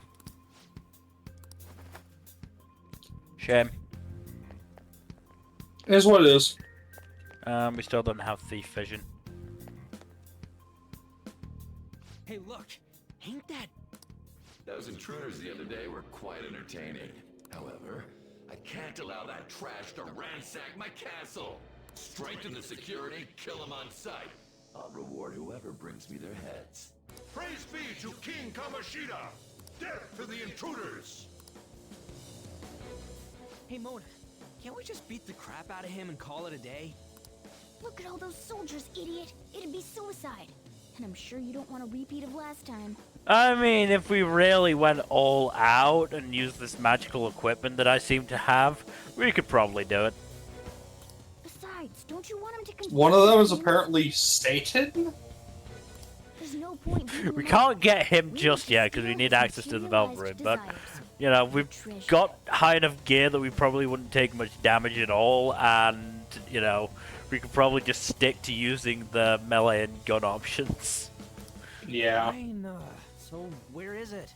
Shame. It is what it is. We still don't have thief vision. Hey, look, ain't that... Those intruders the other day were quite entertaining. However, I can't allow that trash to ransack my castle. Strengthen the security, kill them on sight. I'll reward whoever brings me their heads. Praise be to King Kamoshida! Death to the intruders! Hey, Mona, can't we just beat the crap out of him and call it a day? Look at all those soldiers, idiot! It'd be suicide. And I'm sure you don't want a repeat of last time. I mean, if we really went all out and used this magical equipment that I seem to have, we could probably do it. Besides, don't you want him to confess? One of them is apparently Satan? There's no point We can't get him just yet because we need access to the Velvet Room, but, you know, we've got high enough gear that we probably wouldn't take much damage at all, and, you know, we could probably just stick to using the melee and gun options. Yeah. Fine, so where is it?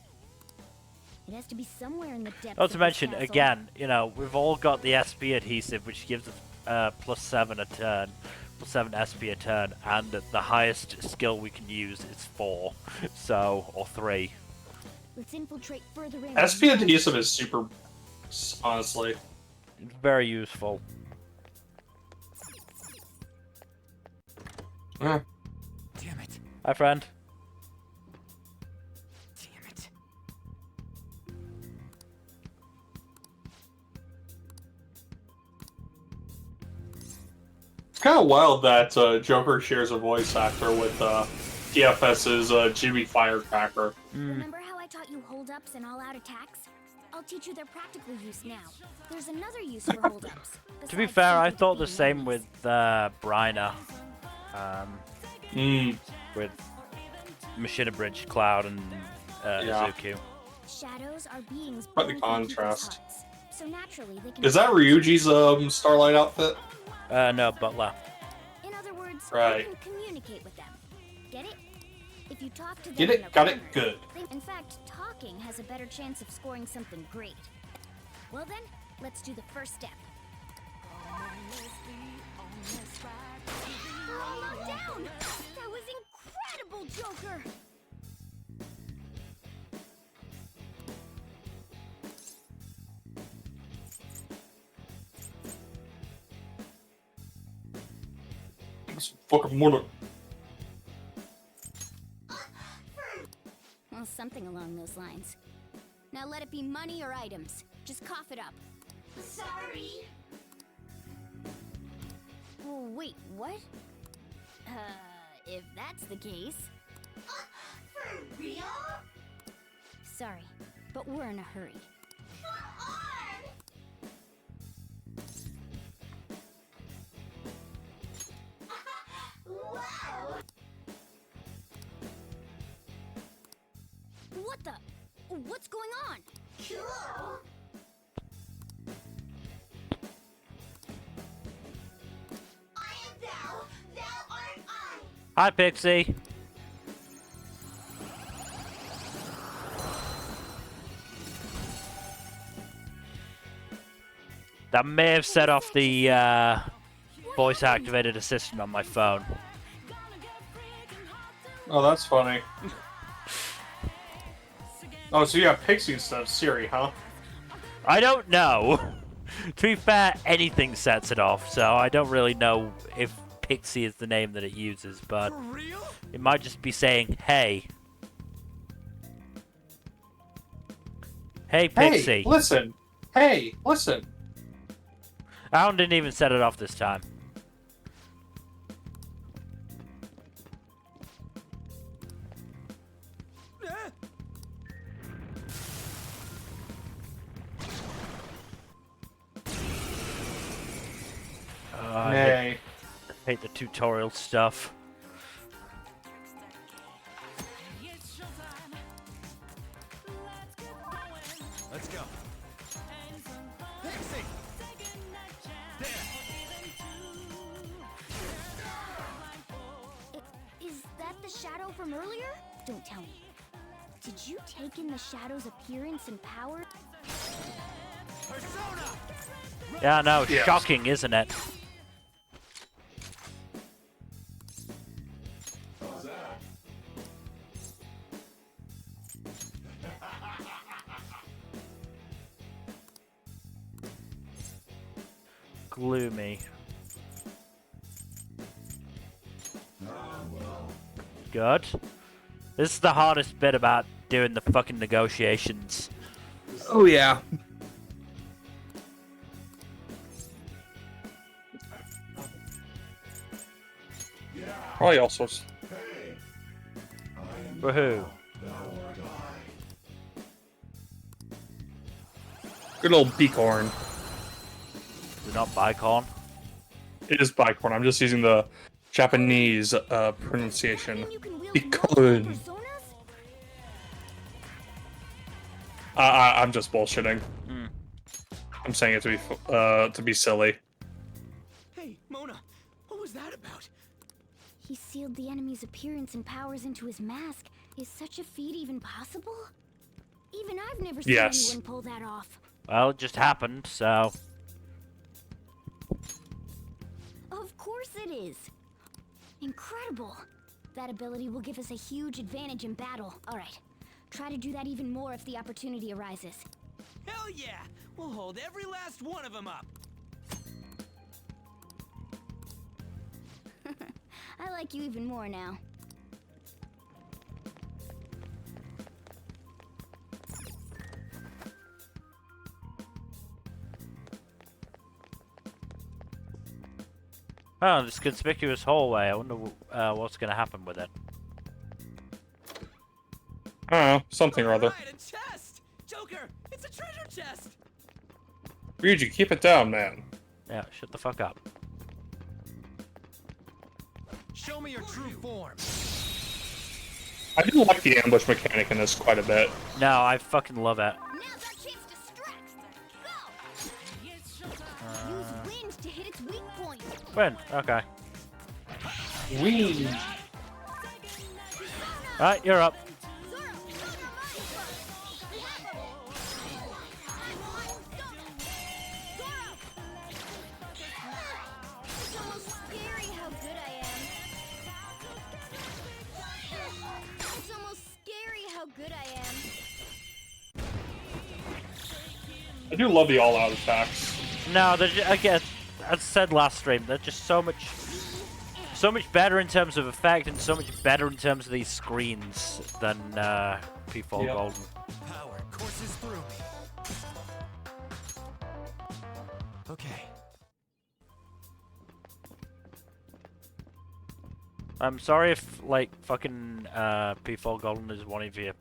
It has to be somewhere in the depths. Not to mention, again, you know, we've all got the SP adhesive, which gives us +7 a turn, +7 SP a turn, and the highest skill we can use is 4, so, or 3. Let's infiltrate further in. SP adhesive is super, honestly. It's very useful. Yeah. Damn it. Hi, friend. Damn it. It's kind of wild that Joker shares a voice actor with TFS's Jimmy Firecracker. Remember how I taught you hold-ups and all-out attacks? I'll teach you their practical use now. There's another use for hold-ups. To be fair, I thought the same with Bryna. With Machina Bridge, Cloud, and Izuku. Shadows are beings Quite the born from people's contrast. hearts. So naturally, they can Is that Ryuji's Starlight outfit? No, Butler. In other words, Right. you can communicate with them. Get it? If you talk to them Get in it? a Got it? corner, Good. In fact, talking has a better chance of scoring something great. Well then, let's do the first step. Oh, not down! That was incredible, Joker! This fucking morning. Well, something along those lines. Now let it be money or items. Just cough it up. Sorry. Oh, wait, what? If that's the case... For real? Sorry, but we're in a hurry. Come on! Wow! What the? What's going on? Cool! Hi, Pixie. That may have set off the voice-activated assistant on my phone. Oh, that's funny. Oh, so you have Pixie instead of Siri, huh? I don't know. To be fair, anything sets it off, so I don't really know if Pixie is the name that it uses, but it might just be saying, hey. Hey, Pixie. Hey, listen. Hey, listen. Alan didn't even set it off this time. I hate the tutorial stuff. Let's go. I- Is that the shadow from earlier? Don't tell me. Did you take in the shadow's appearance and power? Yeah, no, Yes. shocking, isn't it? Gloomy. Good. This is the hardest bit about doing the fucking negotiations. Oh, yeah. Probably all sorts. Woohoo. Good old Bicorn. Is it not Bicorn? It is Bicorn. I'm just using the Japanese pronunciation. Bicorn. I'm just bullshitting. Mm. I'm saying it to be silly. Hey, Mona, what was that about? He sealed the enemy's appearance and powers into his mask. Is such a feat even possible? Even I've never seen anyone pull that off. Well, it just happened, so... Of course it is. Incredible. That ability will give us a huge advantage in battle. All right. Try to do that even more if the opportunity arises. Hell yeah! We'll hold every last one of them up. I like you even more now. Oh, this conspicuous hallway. I wonder what's going to happen with it. I don't know, something or other. Right, a chest! Joker, it's a treasure chest! Ryuji, keep it down, man. Yeah, shut the fuck up. Show me your true form. I do like the ambush mechanic in this quite a bit. No, I fucking love it. Now's our chance to strike. Go. Use wind to hit its weak point. Wind, okay. Wind. Right, you're up. It's almost scary how good I am. It's almost scary how good I am. I do love the all-out attacks. No, again, as I said last stream, they're just so much better in terms of effect and so much better in terms of these screens than P4 Golden. Power courses through me. Okay. I'm sorry if, like, fucking P4 Golden is one of your,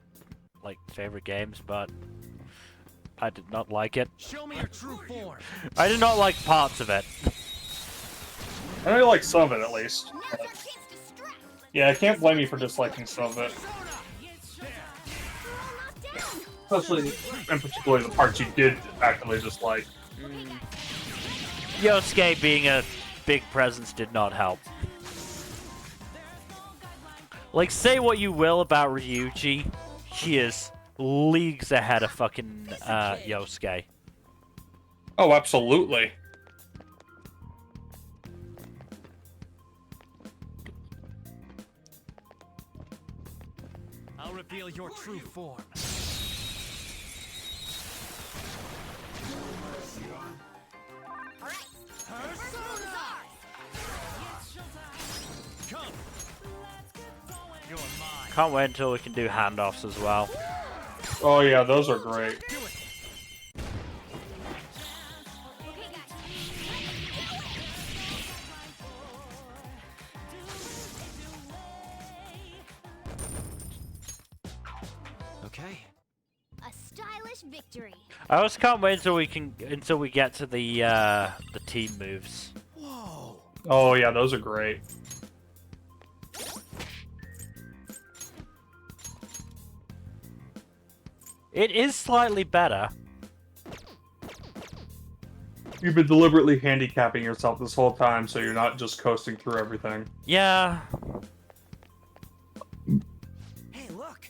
like, favorite games, but I did not like it. Show me your true form. I did not like parts of it. I really like some of it, at least. Yeah, I can't blame you for disliking some of it. Especially, and particularly the parts you did actively dislike. Yosuke being a big presence did not help. Like, say what you will about Ryuji, he is leagues ahead of fucking Yosuke. Oh, absolutely. I'll reveal your true form. Come. You're mine. Can't wait until we can do handoffs as well. Oh yeah, those are great. Okay. A stylish victory. I just can't wait until we get to the team moves. Whoa. Oh yeah, those are great. It is slightly better. You've been deliberately handicapping yourself this whole time, so you're not just coasting through everything. Yeah. Hey, look.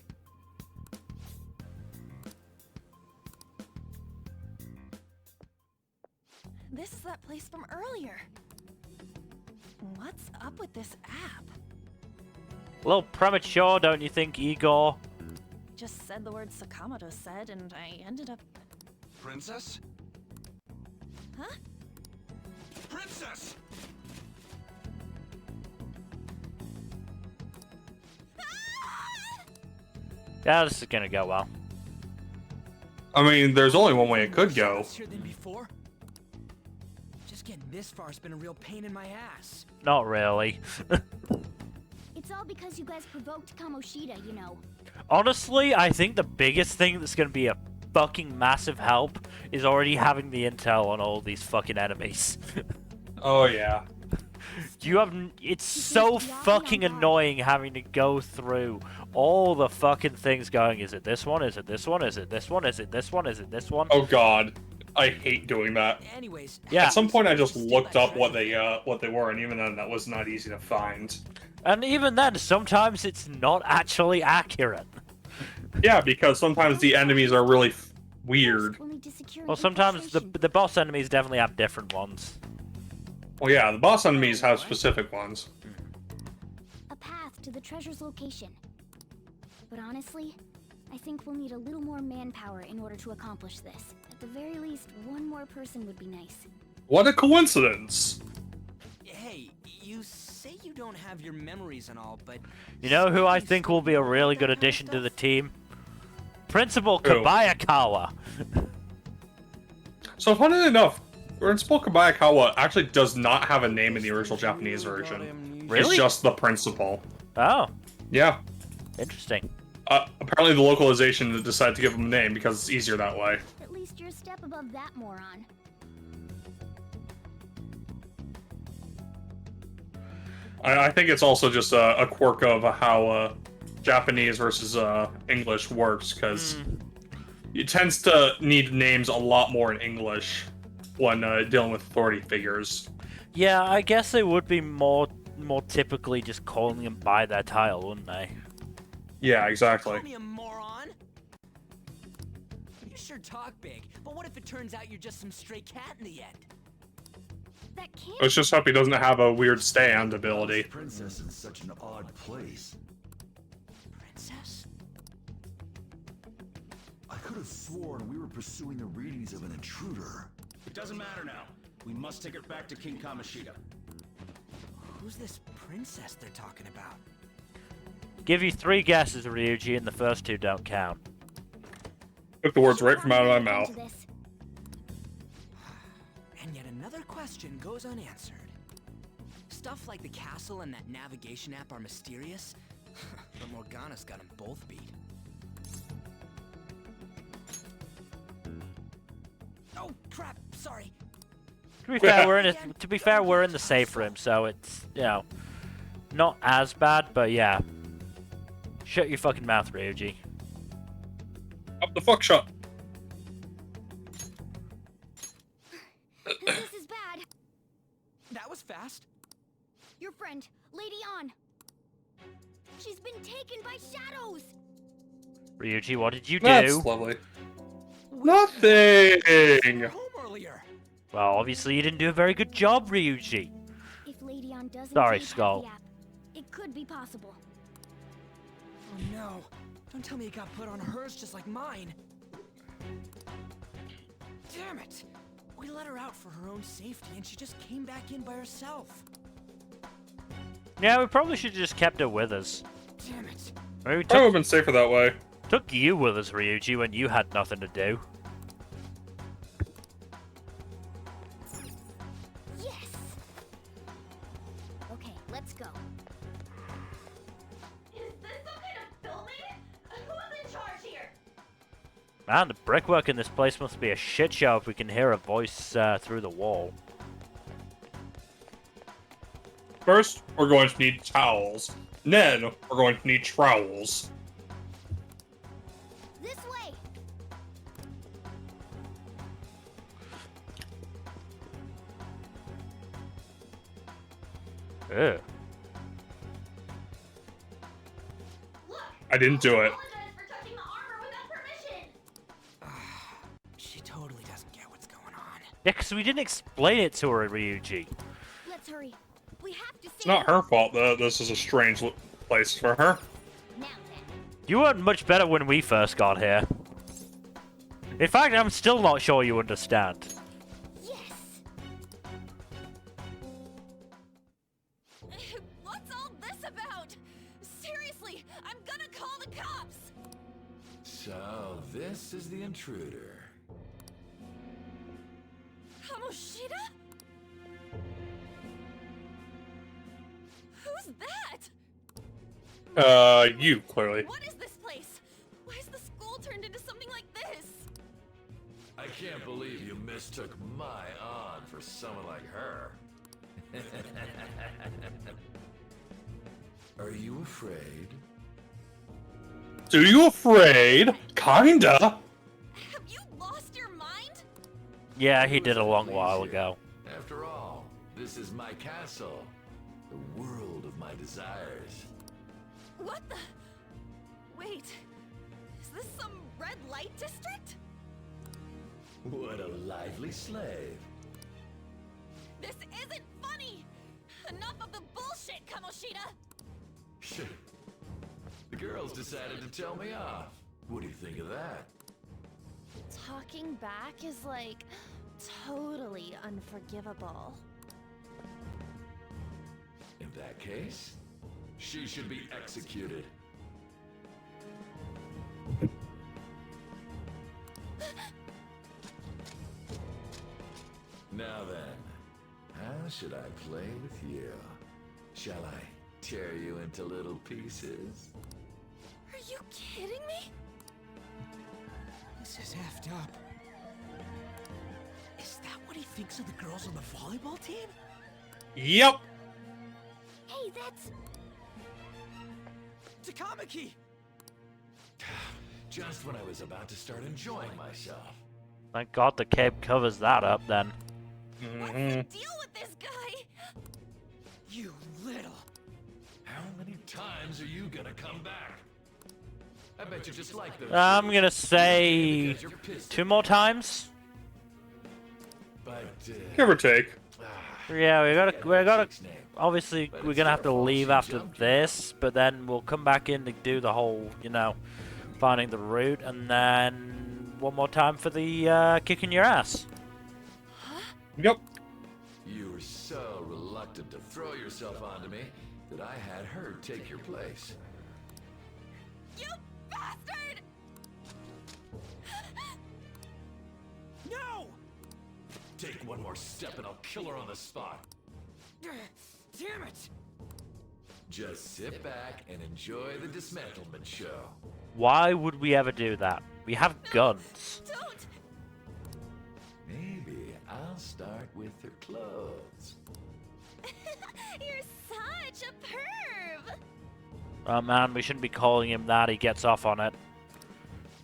This is that place from earlier. What's up with this app? A little premature, don't you think, Igor? Just said the word Sakamoto said, and I ended up... Princess? Huh? Princess! Yeah, this is gonna go well. I mean, there's only one way it could go. Faster than before? Just getting this far has been a real pain in my ass. Not really. It's all because you guys provoked Kamoshida, you know. Honestly, I think the biggest thing that's gonna be a fucking massive help is already having the intel on all these fucking enemies. Oh yeah. It's so fucking annoying having to go through all the fucking things going, is it this one? Is it this one? Is it this one? Is it this one? Is it this one? Oh god. I hate doing that. Anyways, yeah. At some point I just looked up what they were, and even then that was not easy to find. And even then, sometimes it's not actually accurate. Yeah, because sometimes the enemies are really weird. Well, sometimes the boss enemies definitely have different ones. Well, yeah, the boss enemies have specific ones. A path to the treasure's location. But honestly, I think we'll need a little more manpower in order to accomplish this. At the very least, one more person would be nice. What a coincidence! Hey, you say you don't have your memories and all, but... You know who I think will be a really good addition to the team? Principal Kobayakawa. So funnily enough, Principal Kobayakawa actually does not have a name in the original Japanese version. Really? He's just the principal. Oh. Yeah. Interesting. Apparently the localization decided to give him a name because it's easier that way. At least you're a step above that moron. I think it's also just a quirk of how Japanese versus English works, because it tends to need names a lot more in English when dealing with authority figures. Yeah, I guess they would be more typically just calling them by their title, wouldn't they? Yeah, exactly. Call me a moron. You sure talk big, but what if it turns out you're just some stray cat in the end? That can't. Let's just hope he doesn't have a weird stand ability. Princess in such an odd place. Princess? I could have sworn we were pursuing the readings of an intruder. It doesn't matter now. We must take her back to King Kamoshida. Who's this princess they're talking about? Give you 3 guesses, Ryuji, and the first 2 don't count. Took the words right from out of my mouth. And yet another question goes unanswered. Stuff like the castle and that navigation app are mysterious, but Morgana's got them both beat. Oh crap! Sorry. To be fair, we're in the safe room, so it's, you know, not as bad, but yeah. Shut your fucking mouth, Ryuji. Up the fuck shut. This is bad. That was fast. Your friend, Lady On. She's been taken by shadows! Ryuji, what did you do? That's lovely. Nothing! Home earlier. Well, obviously you didn't do a very good job, Ryuji. If Lady Ann does Sorry, indeed have Skull. the app, it could be possible. Oh no. Don't tell me it got put on hers just like mine. Damn it. We let her out for her own safety and she just came back in by herself. Yeah, we probably should have just kept her with us. Damn it. Maybe we Probably would have took, been safer that way. took you with us, Ryuji, when you had nothing to do. Yes! Okay, let's go. Is this some kind of filming? Who's in charge here? Man, the brickwork in this place must be a shit show if we can hear a voice through the wall. First, we're going to need towels. Then, we're going to need trowels. This way! Ugh. I didn't do it. She totally doesn't get what's going on. Yeah, because we didn't explain it to her, Ryuji. Let's hurry. We have to It's not her fault that this is a strange place for her. Now then. You weren't much better when we first got here. In fact, I'm still not sure you understand. Yes! What's all this about? Seriously, I'm gonna call the cops! So, this is the intruder. Kamoshida? Who's that? You, clearly. What is this place? Why is the school turned into something like this? I can't believe you mistook my aunt for someone like her. Are you afraid? Do you afraid? Kinda. Have you lost your mind? Yeah, he did a long while ago. After all, this is my castle. The world of my desires. What the? Wait, is this some red light district? What a lively slave. This isn't funny! Enough of the bullshit, Kamoshida! The girls decided to tell me off. What do you think of that? Talking back is like totally unforgivable. In that case, she should be executed. Now then, how should I play with you? Shall I tear you into little pieces? Are you kidding me? This is effed up. Is that what he thinks of the girls on the volleyball team? Yep. Hey, that's... Takamaki! Just when I was about to start enjoying myself. Thank God the cape covers that up then. What's the deal with this guy? You little... How many times are you gonna come back? I bet you just like those. I'm gonna say because you're pissed. 2 more times. But, Give or take. Yeah, we gotta. Obviously, we're gonna have to leave after this, but then we'll come back in to do the whole, you know, finding the route, and then one more time for the kicking your ass. Yep. You were so reluctant to throw yourself onto me that I had her take your place. You bastard! No! Take one more step and I'll kill her on the spot. Damn it! Just sit back and enjoy the dismantlement show. Why would we ever do that? We have guns. Don't! Maybe I'll start with her clothes. You're such a perv! Oh man, we shouldn't be calling him that. He gets off on it.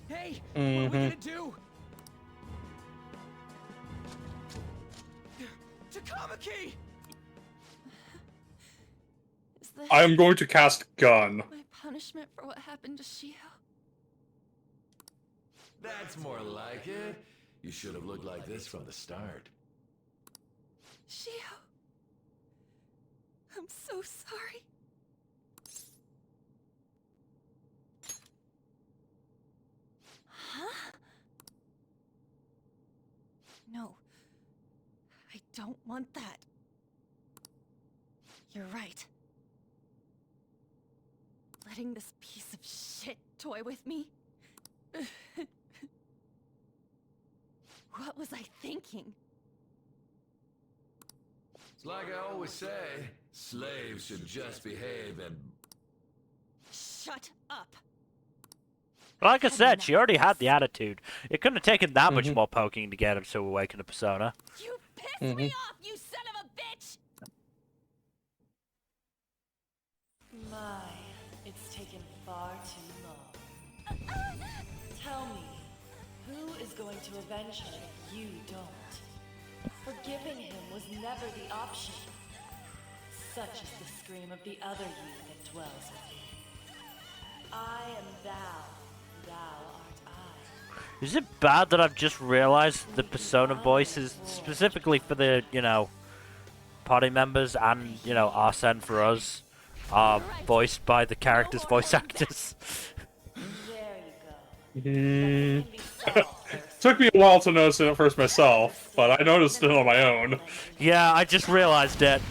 Hey, what are we gonna do? Takamaki! Is this I am going to cast gun. my punishment for what happened to Shio? That's more like it. You should have looked like this from the start. Shio, I'm so sorry. Huh? No. I don't want that. You're right. Letting this piece of shit toy with me? What was I thinking? It's like I always say, slaves should just behave and... Shut up! Like I said, she already had the attitude. It couldn't have taken that much more poking to get her to awaken a persona. You pissed me off, you son of a bitch! My, it's taken far too long. Tell me, who is going to avenge her if you don't? Forgiving him was never the option. Such is the scream of the other you that dwells with you. I am thou, thou art I. Is it bad that I've just realized the persona voices, specifically for the, you know, party members and, you know, Arsene for us, are voiced by the characters' voice actors? Took me a while to notice it at first myself, but I noticed it on my own. Yeah, I just realized it.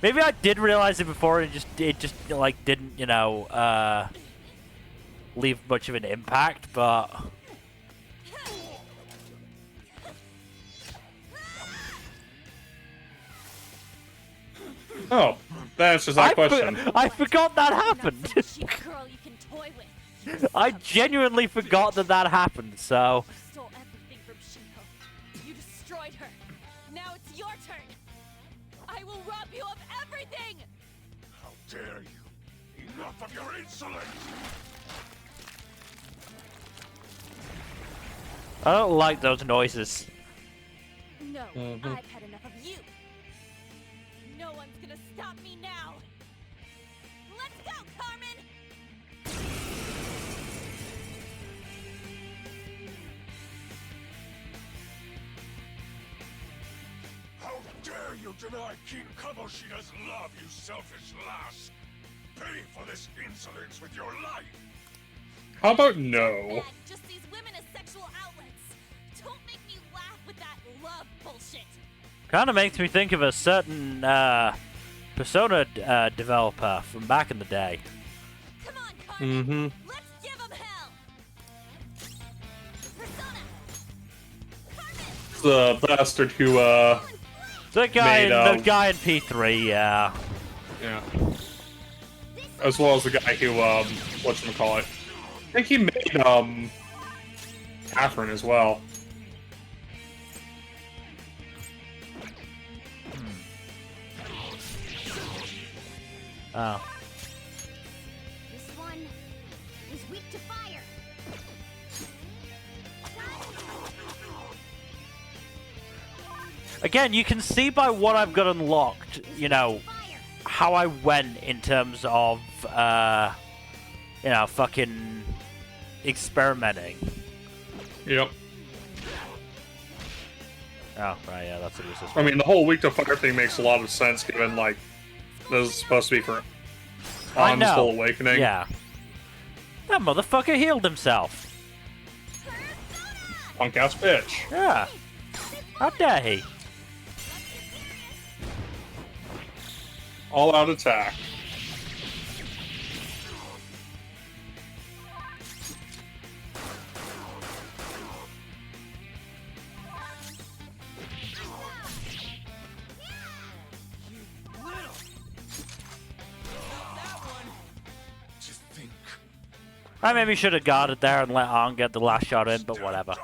Maybe I did realize it before, and it just like didn't, you know, leave much of an impact, but... Oh, that answers that question. I forgot that happened. I genuinely forgot that happened, so... You stole everything from Shio. You destroyed her. Now it's your turn. I will rob you of everything! How dare you! Enough of your insolence! I don't like those noises. No, I've had enough of you. No one's gonna stop me now. Let's go, Carmen! How dare you deny King Kamoshita's love, you selfish lass! Pay for this insolence with your life! How about no? Just these women as sexual outlets. Don't make me laugh with that love bullshit. Kind of makes me think of a certain Persona developer from back in the day. Come on, Carmen. Mm-hmm. Let's give them hell. Persona. The bastard who The guy, made, the guy in P3, yeah. Yeah. As well as the guy who whatchamacallit. I think he made Catherine as well. Oh. This one is weak to fire. Again, you can see by what I've got unlocked, you know, how I went in terms of, you know, fucking experimenting. Yep. Oh, right, yeah, that's what it is. I mean, the whole weak to fire thing makes a lot of sense, given, like, this is supposed to be for Han's full awakening. Yeah. That motherfucker healed himself. Punk ass bitch. Yeah. How dare he? All out attack. I maybe should have guarded there and let Arn get the last shot in, but whatever.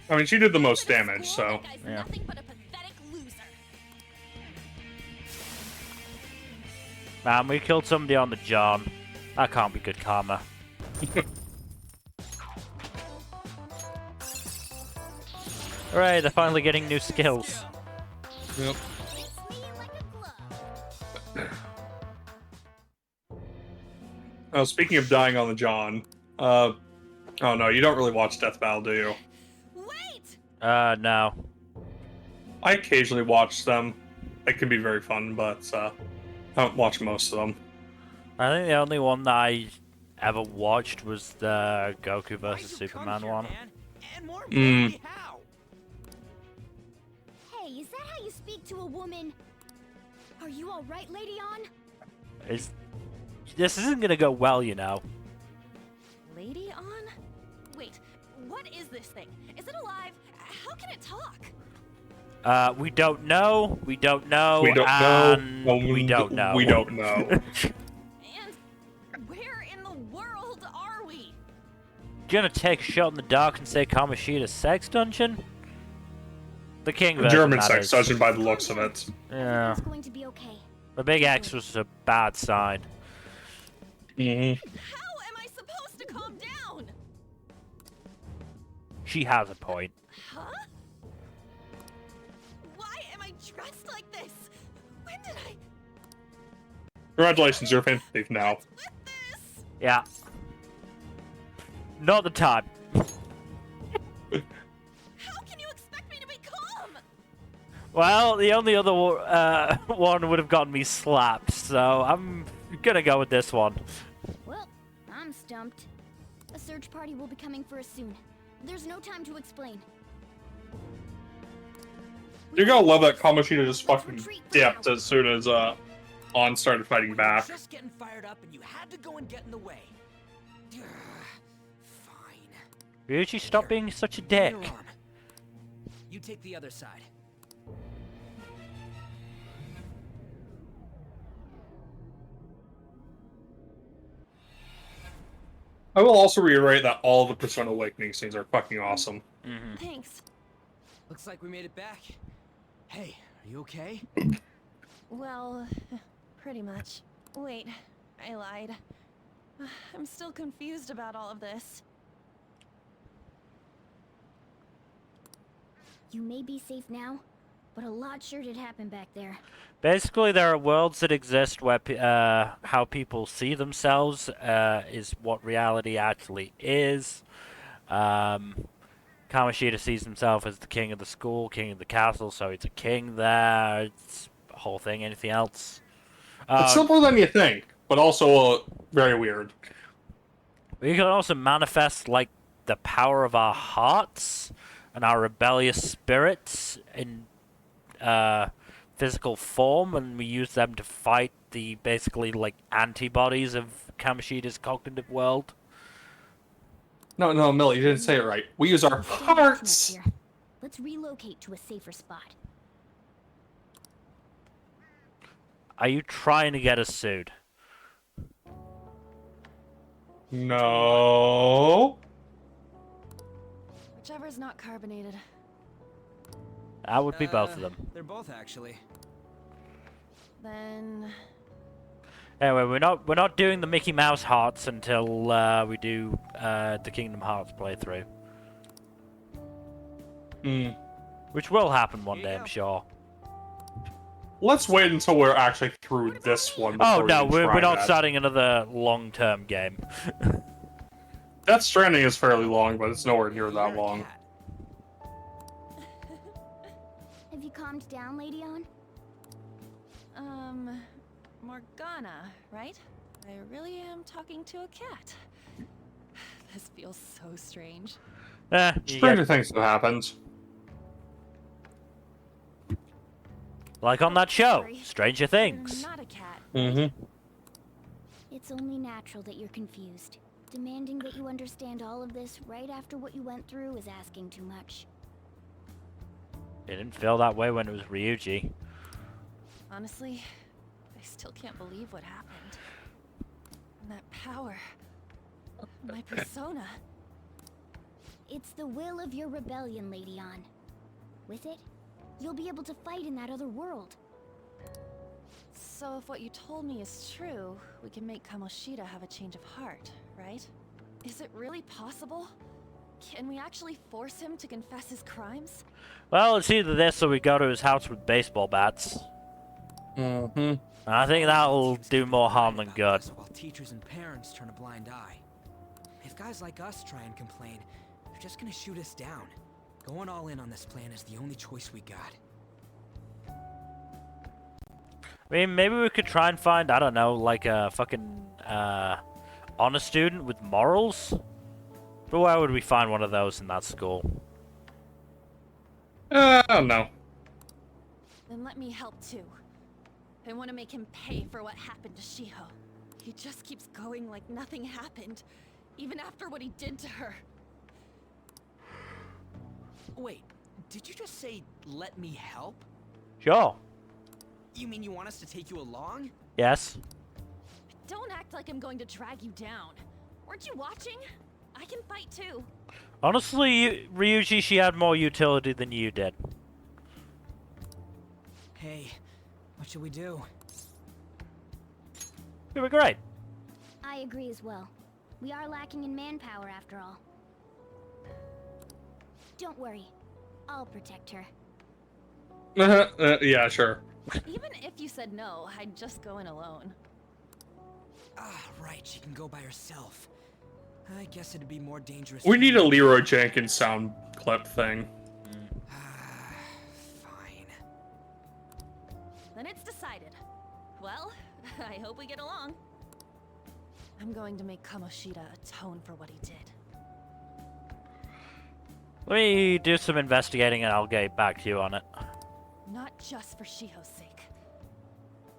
I mean, she did the most damage, so... Yeah. Man, we killed somebody on the John. That can't be good karma. Hooray, they're finally getting new skills. Yep. Speaking of dying on the John, oh no, you don't really watch Death Battle, do you? Wait! No. I occasionally watch them. It can be very fun, but I don't watch most of them. I think the only one that I ever watched was the Goku vs. Superman one. And more importantly, how? Hey, is that how you speak to a woman? Are you all right, Lady On? This isn't gonna go well, you know. Lady On? Wait, what is this thing? Is it alive? How can it talk? We don't know. We don't know. We don't know. We don't know. We don't know. And where in the world are we? Gonna take a shot in the dark and say Kamoshida's sex dungeon? The king A version, German that sex is. dungeon by the looks of it. Yeah. It's going to be okay. The big X was a bad sign. Mm-hmm. How am I supposed to calm down? She has a point. Huh? Why am I dressed like this? When did I... Congratulations, you're a fan thief now. Yeah. Not the time. How can you expect me to be calm? Well, the only other one would have gotten me slapped, so I'm gonna go with this one. Well, I'm stumped. A search party will be coming for us soon. There's no time to explain. You're gonna love that Kamoshida just fucking dipped as soon as On started fighting back. Just getting fired up, and you had to go and get in the way. Ryuji, stop being such a dick. Your arm. You take the other side. I will also reiterate that all the Persona Awakening scenes are fucking awesome. Mm-hmm. Thanks. Looks like we made it back. Hey, are you okay? Well, pretty much. Wait, I lied. I'm still confused about all of this. You may be safe now, but a lot sure did happen back there. Basically, there are worlds that exist where how people see themselves is what reality actually is. Kamoshida sees himself as the king of the school, king of the castle, so he's a king there. It's a whole thing. Anything else? It's simpler than you think, but also very weird. We can also manifest like the power of our hearts and our rebellious spirits in physical form, and we use them to fight the basically like antibodies of Kamoshida's cognitive world. No, Millie, you didn't say it right. We use our hearts. Here. Let's relocate to a safer spot. Are you trying to get us sued? No. Whichever's not carbonated. That would be both of them. They're both actually. Then... Anyway, we're not doing the Mickey Mouse hearts until we do the Kingdom Hearts playthrough. Which will happen one day, I'm sure. Let's wait until we're actually through this one. Oh before no, we try we're not that. starting another long-term game. Death Stranding is fairly long, but it's nowhere near that long. Have you calmed down, Lady On? Morgana, right? I really am talking to a cat. This feels so strange. Stranger things have happened. Like on that show, Stranger Things. You're not a cat. Mm-hmm. It's only natural that you're confused. Demanding that you understand all of this right after what you went through is asking too much. It didn't feel that way when it was Ryuji. Honestly, I still can't believe what happened. And that power. My persona. It's the will of your rebellion, Lady On. With it, you'll be able to fight in that other world. So if what you told me is true, we can make Kamoshida have a change of heart, right? Is it really possible? Can we actually force him to confess his crimes? Well, it's either this or we go to his house with baseball bats. Mm-hmm. I think that'll do more harm than good. While teachers and parents turn a blind eye. If guys like us try and complain, they're just gonna shoot us down. Going all in on this plan is the only choice we got. I mean, maybe we could try and find, I don't know, like a fucking honor student with morals? But where would we find one of those in that school? I don't know. Then let me help too. I want to make him pay for what happened to Shiho. He just keeps going like nothing happened, even after what he did to her. Wait, did you just say, let me help? Sure. You mean you want us to take you along? Yes. Don't act like I'm going to drag you down. Weren't you watching? I can fight too. Honestly, Ryuji, she had more utility than you did. Hey, what should we do? You were great. I agree as well. We are lacking in manpower after all. Don't worry. I'll protect her. Yeah, sure. Even if you said no, I'd just go in alone. Ah, right, she can go by herself. I guess it'd be more dangerous. We need a Leroy Jenkins sound clip thing. Fine. Then it's decided. Well, I hope we get along. I'm going to make Kamoshida atone for what he did. Let me do some investigating and I'll get back to you on it. Not just for Shiho's sake,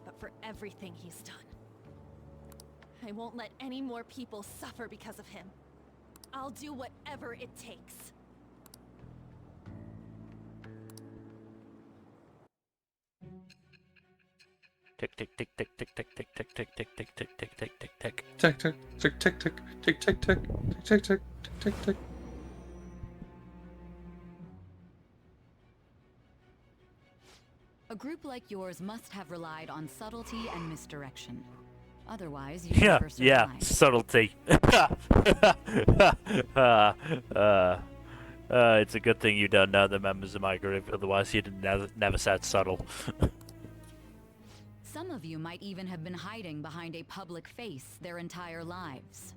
but for everything he's done. I won't let any more people suffer because of him. I'll do whatever it takes. Tick tick tick tick tick tick tick tick tick tick tick tick tick tick tick tick. Tick tick tick tick tick tick tick tick tick tick tick tick tick. A group like yours must have relied on subtlety and misdirection. Otherwise, you Yeah, never survive. yeah, subtlety. It's a good thing you don't know the members of my group, otherwise you'd never said subtle. Some of you might even have been hiding behind a public face their entire lives.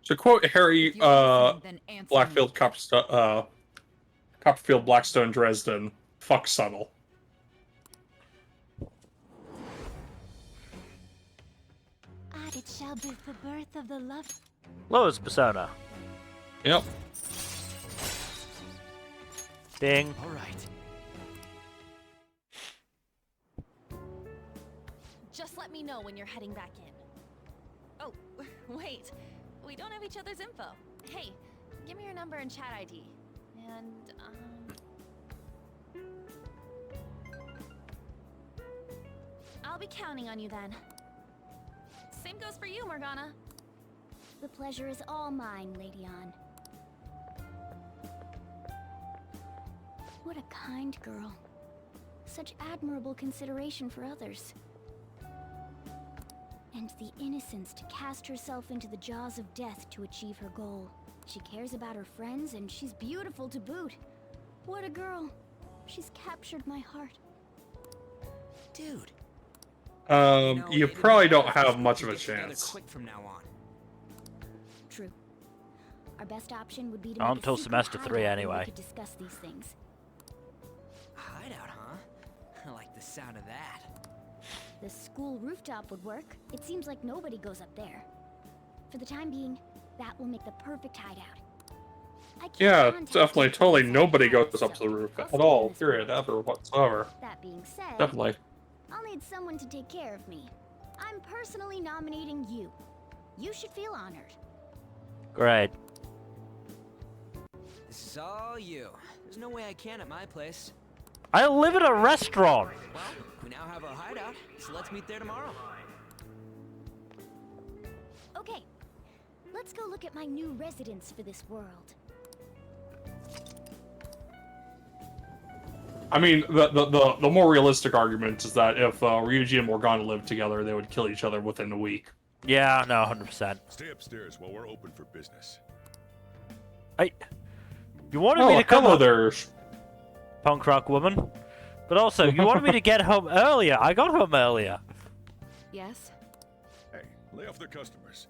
To quote Harry Blackfield Copperfield Blackstone Dresden, fuck subtle. It shall be the birth of the love. Lois Persona. Yep. Ding. All right. Just let me know when you're heading back in. Oh, wait. We don't have each other's info. Hey, give me your number and chat ID. And, I'll be counting on you then. Same goes for you, Morgana. The pleasure is all mine, Lady Ann. What a kind girl. Such admirable consideration for others. And the innocence to cast herself into the jaws of death to achieve her goal. She cares about her friends, and she's beautiful to boot. What a girl. She's captured my heart. Dude. You probably don't have much of a chance. Quick from now on. True. Our best option would be to Not make a until secret semester 3 hideout where anyway. we could discuss these things. Hideout, huh? I like the sound of that. The school rooftop would work. It seems like nobody goes up there. For the time being, that will make the perfect hideout. I can't Yeah, contact definitely, people totally inside nobody the house, goes up to so the roof I'll at stay all, in this period, room. ever, whatsoever. That being said, Definitely. I'll need someone to take care of me. I'm personally nominating you. You should feel honored. Great. This is all you. There's no way I can at my place. I live at a restaurant. Well, we now have our hideout, so let's meet there tomorrow. Okay, let's go look at my new residence for this world. I mean, the more realistic argument is that if Ryuji and Morgana lived together, they would kill each other within a week. Yeah, no, 100%. Stay upstairs while we're open for business. You wanted me to come hello up, there, punk rock woman. But also, you wanted me to get home earlier. I got home earlier. Yes? Hey, lay off the customers.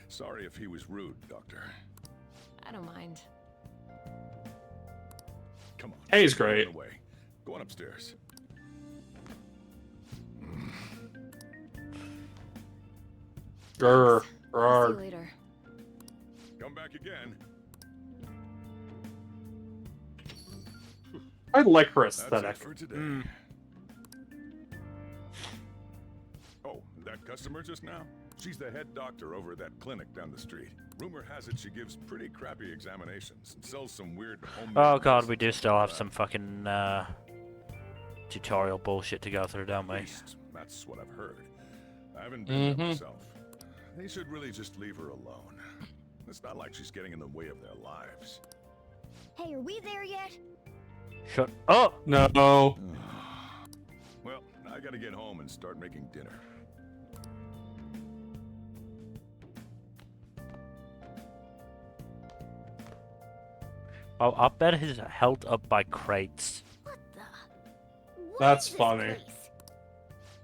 Sorry if he was rude, Doctor. I don't mind. Come on. Hey, he's great. Away. Go on upstairs. Grr. I'll see you Grr. later. Come back again. I like her That's aesthetic. it for today. Oh, that customer just now? She's the head doctor over at that clinic down the street. Rumor has it she gives pretty crappy examinations and sells some weird homemade Oh god, we do medicines still like have that. some fucking tutorial bullshit to go through, don't we? At least, that's what I've heard. I haven't been there myself. They should really just leave her alone. It's not like she's getting in the way of their lives. Hey, are we there yet? Shut up! No. Well, I gotta get home and start making dinner. Oh, I bet he's held up by crates. What That's is this funny. place?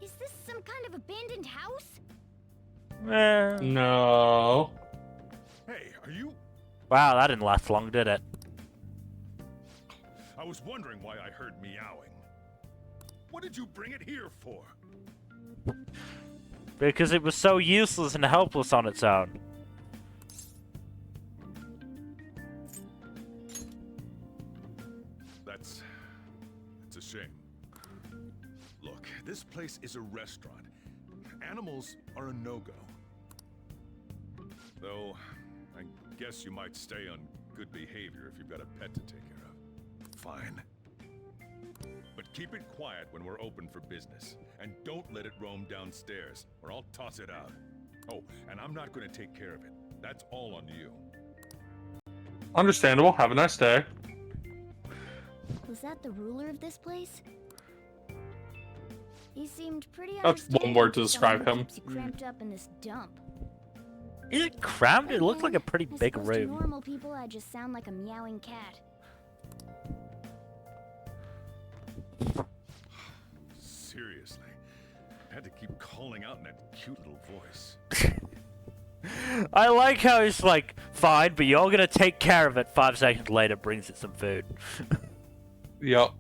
Is this some kind of abandoned house? No. Hey, are you? Wow, that didn't last long, did it? I was wondering why I heard meowing. What did you bring it here for? Because it was so useless and helpless on its own. It's a shame. Look, this place is a restaurant. Animals are a no-go. Though, I guess you might stay on good behavior if you've got a pet to take care of. Fine. But keep it quiet when we're open for business. And don't let it roam downstairs, or I'll toss it out. Oh, and I'm not going to take care of it. That's all on you. Understandable. Have a nice day. Was that the ruler of this place? He seemed pretty That's one understanding word to for describe someone who him. keeps you cramped up in this dump. Is it crammed? It looked like a pretty I big suppose to room. normal people, I just sound like a meowing cat. Seriously. I had to keep calling out in that cute little voice. I like how he's like, fine, but you're gonna take care of it. 5 seconds later, brings it some food. Yep.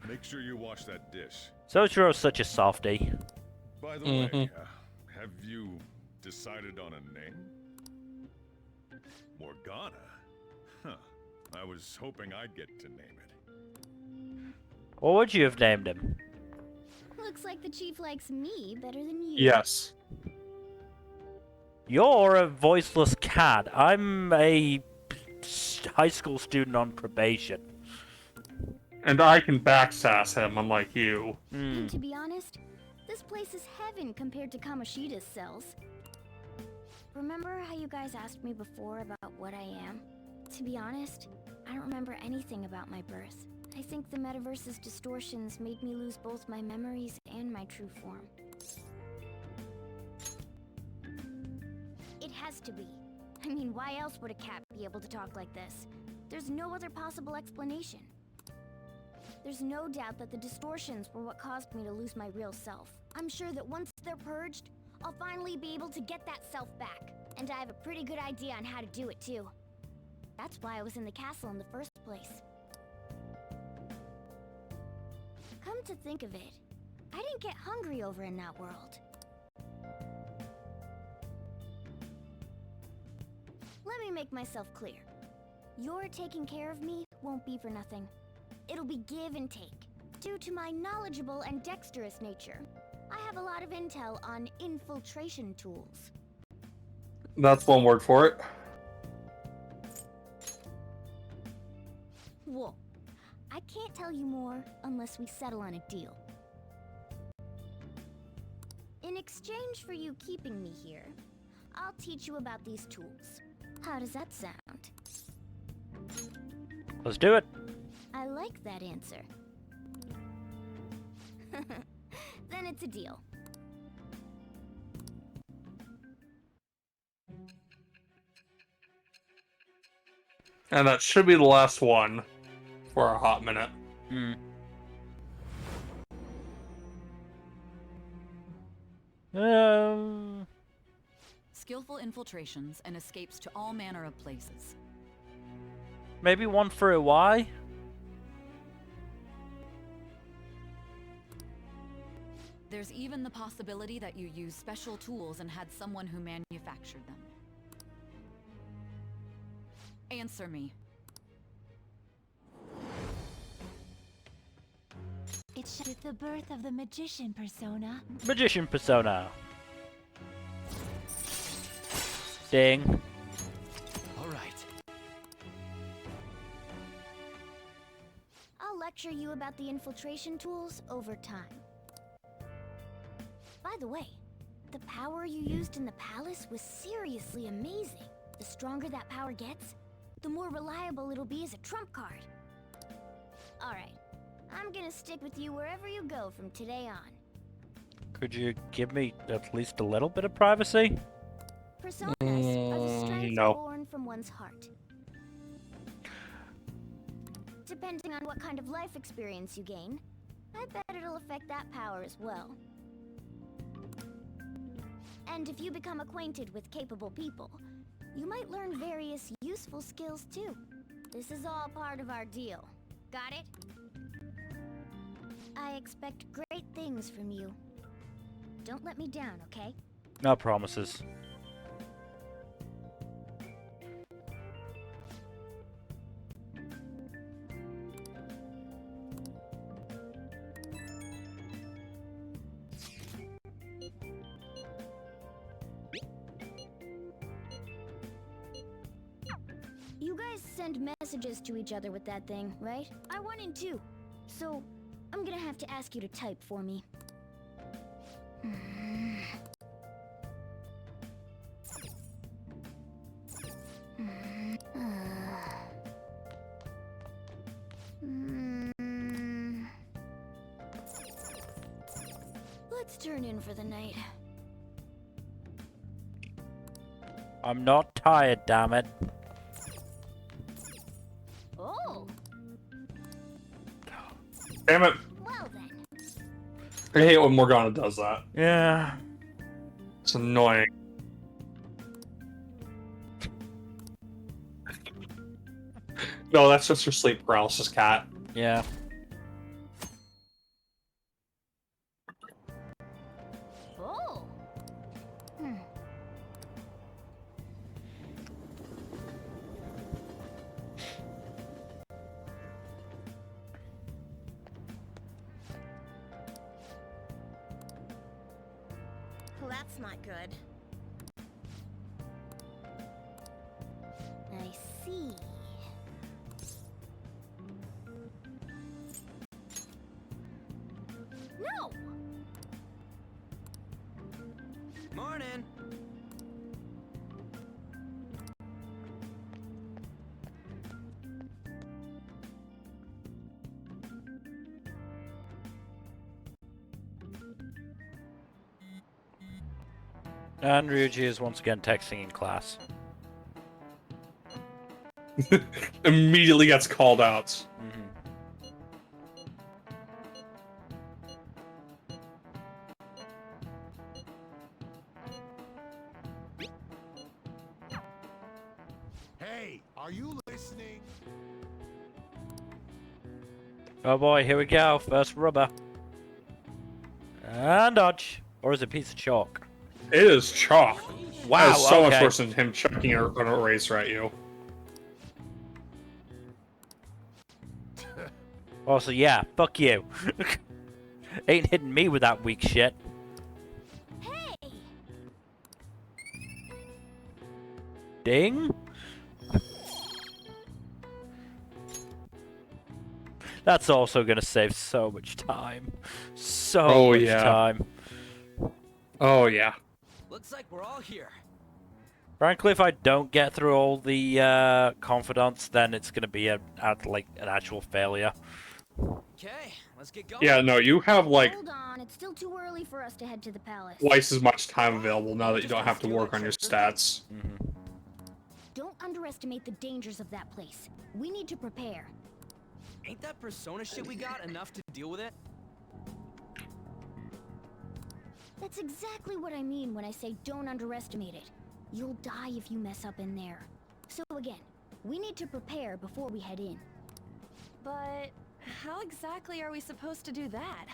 Make sure you wash that dish. Sojiro's such a softie. By the way, have you decided on a name? Morgana? Huh. I was hoping I'd get to name it. What would you have named him? Looks like the chief likes me better than you. Yes. You're a voiceless cat. I'm a high school student on probation. And I can backsass him, unlike you. And to be honest, this place is heaven compared to Kamoshida's cells. Remember how you guys asked me before about what I am? To be honest, I don't remember anything about my birth. I think the metaverse's distortions made me lose both my memories and my true form. It has to be. I mean, why else would a cat be able to talk like this? There's no other possible explanation. There's no doubt that the distortions were what caused me to lose my real self. I'm sure that once they're purged, I'll finally be able to get that self back. And I have a pretty good idea on how to do it too. That's why I was in the castle in the first place. Come to think of it, I didn't get hungry over in that world. Let me make myself clear. Your taking care of me won't be for nothing. It'll be give and take. Due to my knowledgeable and dexterous nature, I have a lot of intel on infiltration tools. That's one word for it. Whoa. I can't tell you more unless we settle on a deal. In exchange for you keeping me here, I'll teach you about these tools. How does that sound? Let's do it. I like that answer. Then it's a deal. And that should be the last one for a hot minute. Hmm. Skillful infiltrations and escapes to all manner of places. Maybe one for a Y? There's even the possibility that you used special tools and had someone who manufactured them. Answer me. It's the birth of the magician persona. Magician persona. Ding. All right. I'll lecture you about the infiltration tools over time. By the way, the power you used in the palace was seriously amazing. The stronger that power gets, the more reliable it'll be as a trump card. Alright, I'm gonna stick with you wherever you go from today on. Could you give me at least a little bit of privacy? Personas are the strengths no. born from one's heart. Depending on what kind of life experience you gain, I bet it'll affect that power as well. And if you become acquainted with capable people, you might learn various useful skills too. This is all part of our deal. Got it? I expect great things from you. Don't let me down, okay? No promises. You guys send messages to each other with that thing, right? I want in too. So, I'm gonna have to ask you to type for me. Let's turn in for the night. I'm not tired, damn it. Oh, Damn it. well then. I hate when Morgana does that. Yeah. It's annoying. No, that's just her sleep paralysis cat. Yeah. Oh. Well, that's not good. I see. No! Morning. And Ryuji is once again texting in class. Immediately gets called out. Hey, are you listening? Oh boy, here we go. First rubber. And dodge. Or is it a piece of chalk? It is chalk. Wow, That is so much okay. worse than him chucking an eraser at you. Also, yeah, fuck you. Ain't hitting me with that weak shit. Hey! Ding. That's also gonna save so much time. So much time. Oh, yeah. Looks like we're all here. Frankly, if I don't get through all the confidants, then it's gonna be like an actual failure. Okay, let's get going. Yeah, no, you have, like, Hold on, it's still too early for us to head to the palace. twice as much time available now that you don't have to work on your stats. Don't underestimate the dangers of that place. We need to prepare. Ain't that persona shit we got enough to deal with it? That's exactly what I mean when I say don't underestimate it. You'll die if you mess up in there. So again, we need to prepare before we head in. But how exactly are we supposed to do that?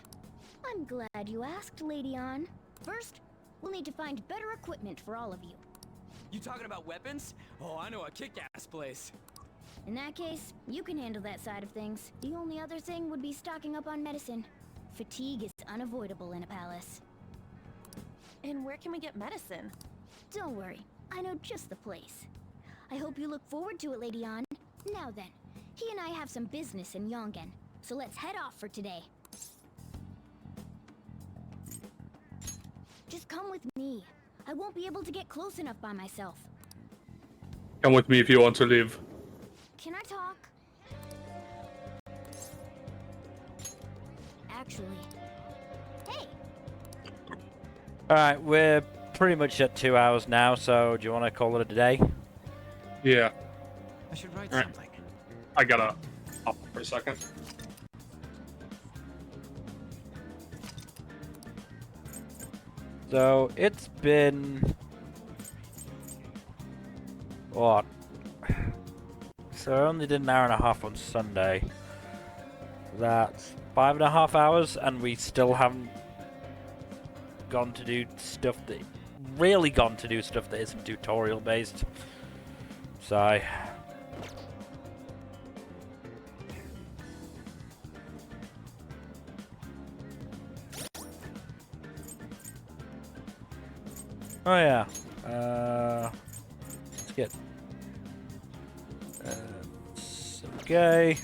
I'm glad you asked, Lady An. First, we'll need to find better equipment for all of you. You talking about weapons? Oh, I know a kick-ass place. In that case, you can handle that side of things. The only other thing would be stocking up on medicine. Fatigue is unavoidable in a palace. And where can we get medicine? Don't worry, I know just the place. I hope you look forward to it, Lady An. Now then, he and I have some business in Yongen, so let's head off for today. Just come with me. I won't be able to get close enough by myself. Come with me if you want to leave. Can I talk? Actually... Hey! Alright, we're pretty much at 2 hours now, so do you want to call it a day? Yeah. I should write All right. something. I gotta hop for a second. So, it's been... what? So I only did an hour and a half on Sunday. That's 5.5 hours, and we still haven't gone to do stuff that... really gone to do stuff that isn't tutorial based. So... oh yeah. Let's get... okay.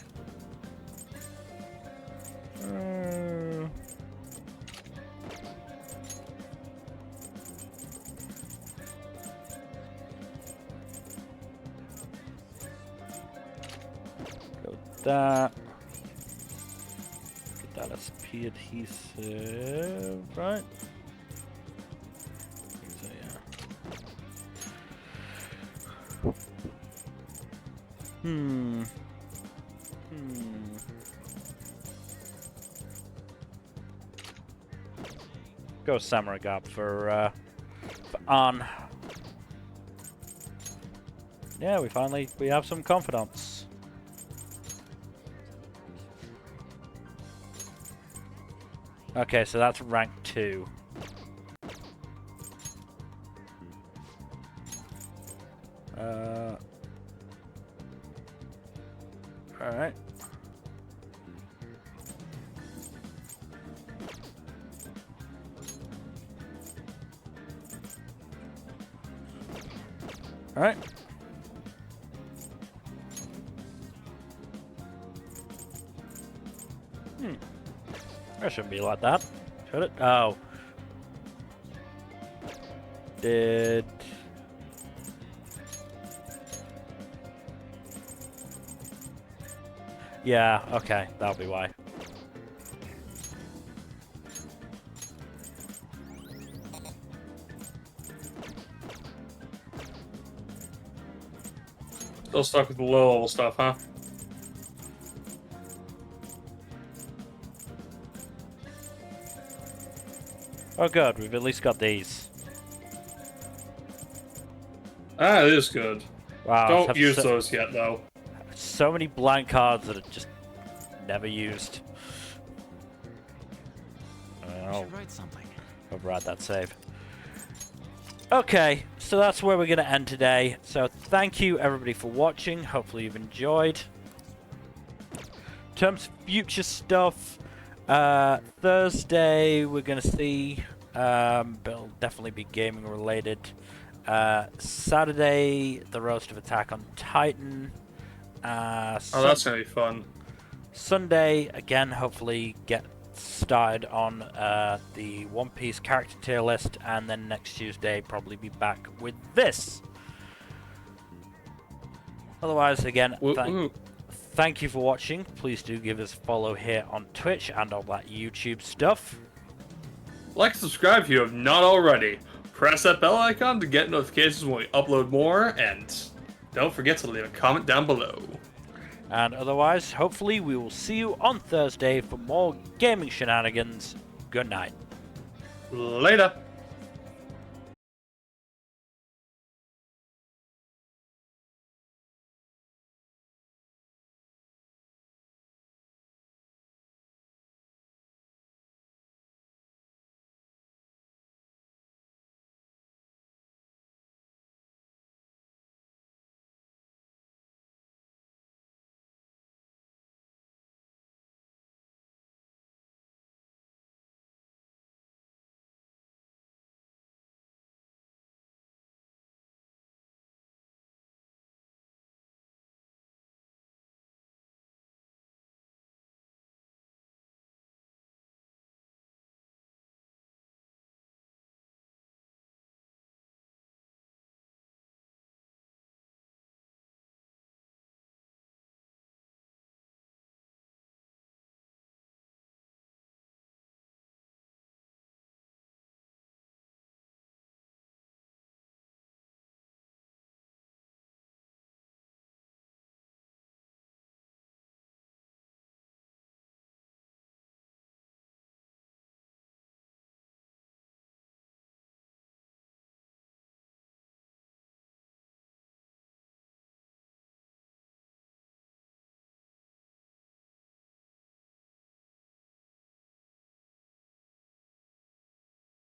Go with that. Get that SP adhesive, right? So yeah. Go Samurai Gap for An. Yeah, we have some confidence. Okay, so that's rank 2. Alright. Alright. That shouldn't be like that. Should it? Oh. Did... yeah, okay, that'll be why. Still stuck with the low level stuff, huh? Oh good, we've at least got these. Ah, it is good. Wow. Don't use those yet, though. So many blank cards that are just never used. I should write something. Override that save. Okay, so that's where we're going to end today. So thank you everybody for watching. Hopefully you've enjoyed. In terms of future stuff, Thursday we're going to see, but it'll definitely be gaming related. Saturday, the roast of Attack on Titan. Oh, that's going to be fun. Sunday, again, hopefully get started on the One Piece character tier list, and then next Tuesday probably be back with this. Otherwise, again, thank you for watching. Please do give us a follow here on Twitch and all that YouTube stuff. Like and subscribe if you have not already. Press that bell icon to get notifications when we upload more, and don't forget to leave a comment down below. And otherwise, hopefully we will see you on Thursday for more gaming shenanigans. Good night. Later.